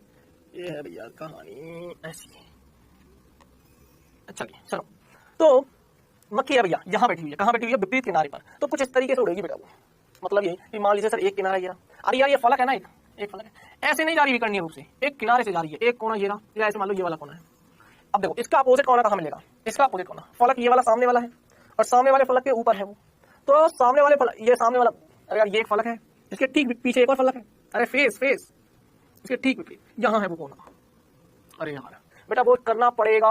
Speaker 1: ये है भैया कहानी ऐसी। अच्छा चलो, तो मक्खी है भैया, यहाँ बैठी हुई है। कहाँ बैठी हुई है? विपरीत किनारे पर। तो कुछ इस तरीके से उड़ेगी बेटा वो। मतलब ये कि मान लीजिए सर एक किनारा ये रहा, अरे यार ये फलक है ना, एक फलक है, ऐसे नहीं जा रही विकर्णीय रूप से, एक किनारे से जा रही है। एक कोना ये रहा, या ऐसे मान लो ये वाला कोना है। अब देखो इसका अपोजिट कोना कहाँ मिलेगा? इसका अपोजिट कोना, फलक ये वाला सामने वाला है और सामने वाले फलक के ऊपर है वो। तो सामने वाले फलक, ये सामने वाला, अरे यार ये एक फलक है, इसके ठीक पीछे एक और फलक है। अरे फेस इसके ठीक विपरीत यहाँ है वो कोना। अरे यार बेटा वो करना पड़ेगा।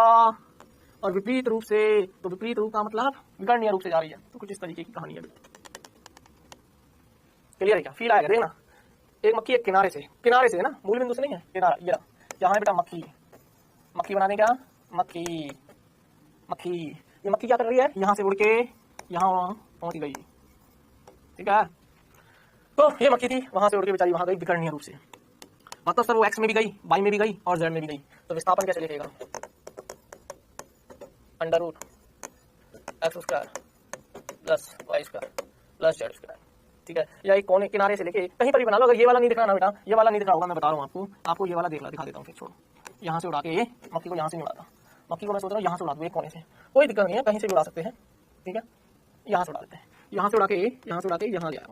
Speaker 1: और विपरीत रूप से, तो विपरीत रूप का मतलब विकर्णीय रूप से जा रही है। तो कुछ इस तरीके की कहानी है। क्लियर है क्या? फील आएगा देखना। एक मक्खी एक किनारे से ना, मूल बिंदु से नहीं है, किनारा ये यहाँ है बेटा मक्खी बना दें क्या? मक्खी ये मक्खी क्या कर रही है? यहाँ से उड़ के यहाँ पहुंच गई, ठीक है। तो ये मक्खी थी, वहां से उड़ के बेचारी वहां गई विकर्णीय रूप से। मतलब सर वो एक्स में भी गई, वाई में भी गई और जेड में भी गई। तो विस्थापन कैसे लिखेगा? Under root x square plus y square plus z square, ठीक है। या एक कोने किनारे से लेके कहीं पर भी बना लो। अगर ये वाला नहीं दिख रहा ना बेटा, ये वाला नहीं दिख रहा होगा, मैं बता रहा हूँ आपको ये वाला दिखा देता हूँ। फिर छोड़ो, यहाँ से उड़ा के मक्खी को यहाँ से नहीं उड़ाता। मक्खी को मैं सोच रहा हूँ यहाँ से उड़ा दूँ एक कोने से, कोई दिक्कत नहीं है, कहीं से भी उड़ा सकते हैं, ठीक है। यहाँ से उड़ा देते हैं, यहाँ से उड़ा के यहाँ ले आया।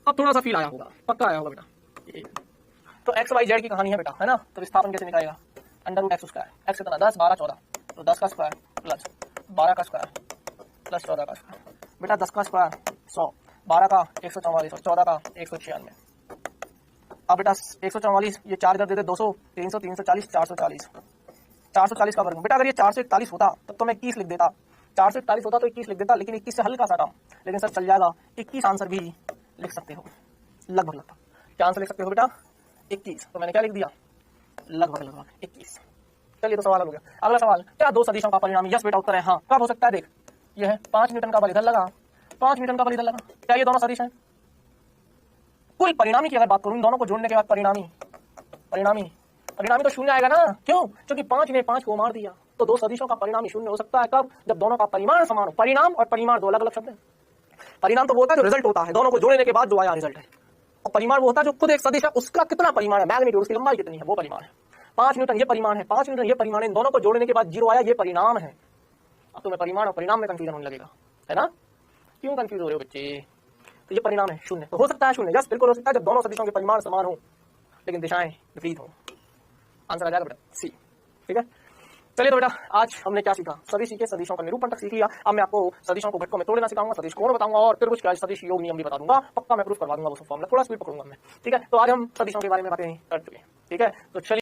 Speaker 1: अब थोड़ा सा फील आया होगा, पक्का आया होगा बेटा। तो एक्स वाई जेड की कहानी है बेटा, है ना। तो विस्थापन कैसे निकालेगा? Under root x square, x कितना 10 12 14, तो 10 का स्क्वायर प्लस 12 का स्क्वायर प्लस 14 का स्क्वायर। बेटा 10 का स्क्वायर 100, 12 का 144 और 14 का 196। अब बेटा 144 ये 4 इधर दे दे 200, 300 340 440 का वर्ग। बेटा अगर ये 441 होता तब तो मैं 21 लिख देता, 4 से 41 होता तो 21 लिख देता, लेकिन 21 से हल्का सा कम, लेकिन सर चल जाएगा 21 आंसर भी लिख सकते हो, लगभग क्या आंसर लिख सकते हो बेटा 21, तो मैंने क्या लिख दिया लगभग 21। चलिए तो सवाल हो गया। अगला सवाल, क्या दो सदिशों का परिणामी? यस बेटा उत्तर है हाँ। कब हो सकता है? देख ये है 5 न्यूटन का बल इधर लगा, 5 न्यूटन का बल इधर लगा, क्या ये दोनों सदिश हैं? कुल परिणामी की अगर बात करूं, इन दोनों को जोड़ने के बाद परिणामी तो शून्य आएगा ना, क्यों? क्योंकि 5 ने 5 को मार दिया, तो दो सदिशों का परिणामी शून्य हो सकता है कब? जब दोनों का परिमाण समान हो। परिणाम और परिमाण दो अलग अलग शब्द हैं। परिणाम तो वो होता है जो रिजल्ट होता है, दोनों को जोड़ने के बाद जो आया रिजल्ट है, और परिमाण वो होता है जो खुद एक सदिश है, उसका कितना परिमाण है, मैग्नीट्यूड, उसकी लंबाई कितनी है, वो परिमाण है। 5 न्यूटन ये परिमाण है, 5 न्यूटन ये परिमाण है, इन दोनों को जोड़ने के बाद 0 आया, ये परिणाम है। अब तुम्हें परिमाण और परिणाम में कंफ्यूजन होने लगेगा, है ना? क्यों कंफ्यूज हो रहे हो बच्चे? तो ये परिणाम है शून्य, तो हो सकता है शून्य, यस बिल्कुल हो सकता है जब दोनों सदिशों के परिमाण समान हो लेकिन दिशाएं विपरीत हो। आंसर आ जाएगा बेटा सी, ठीक है। चलिए तो बेटा आज हमने क्या सीखा? सदिश सीखे, सदिशों का निरूपण तक सीख लिया। अब मैं आपको सदिशों को घटकों में तोड़ना सिखाऊंगा, सदिश कोण बताऊंगा और फिर कुछ क्या सदिश योग नियम भी बता दूंगा, पक्का मैं प्रूफ करवा दूंगा वो फॉर्मूला, थोड़ा स्पीड पकड़ूंगा मैं, ठीक है। तो आज हम सदिशों के बारे में बातें कर चुके हैं, ठीक है। तो चलिए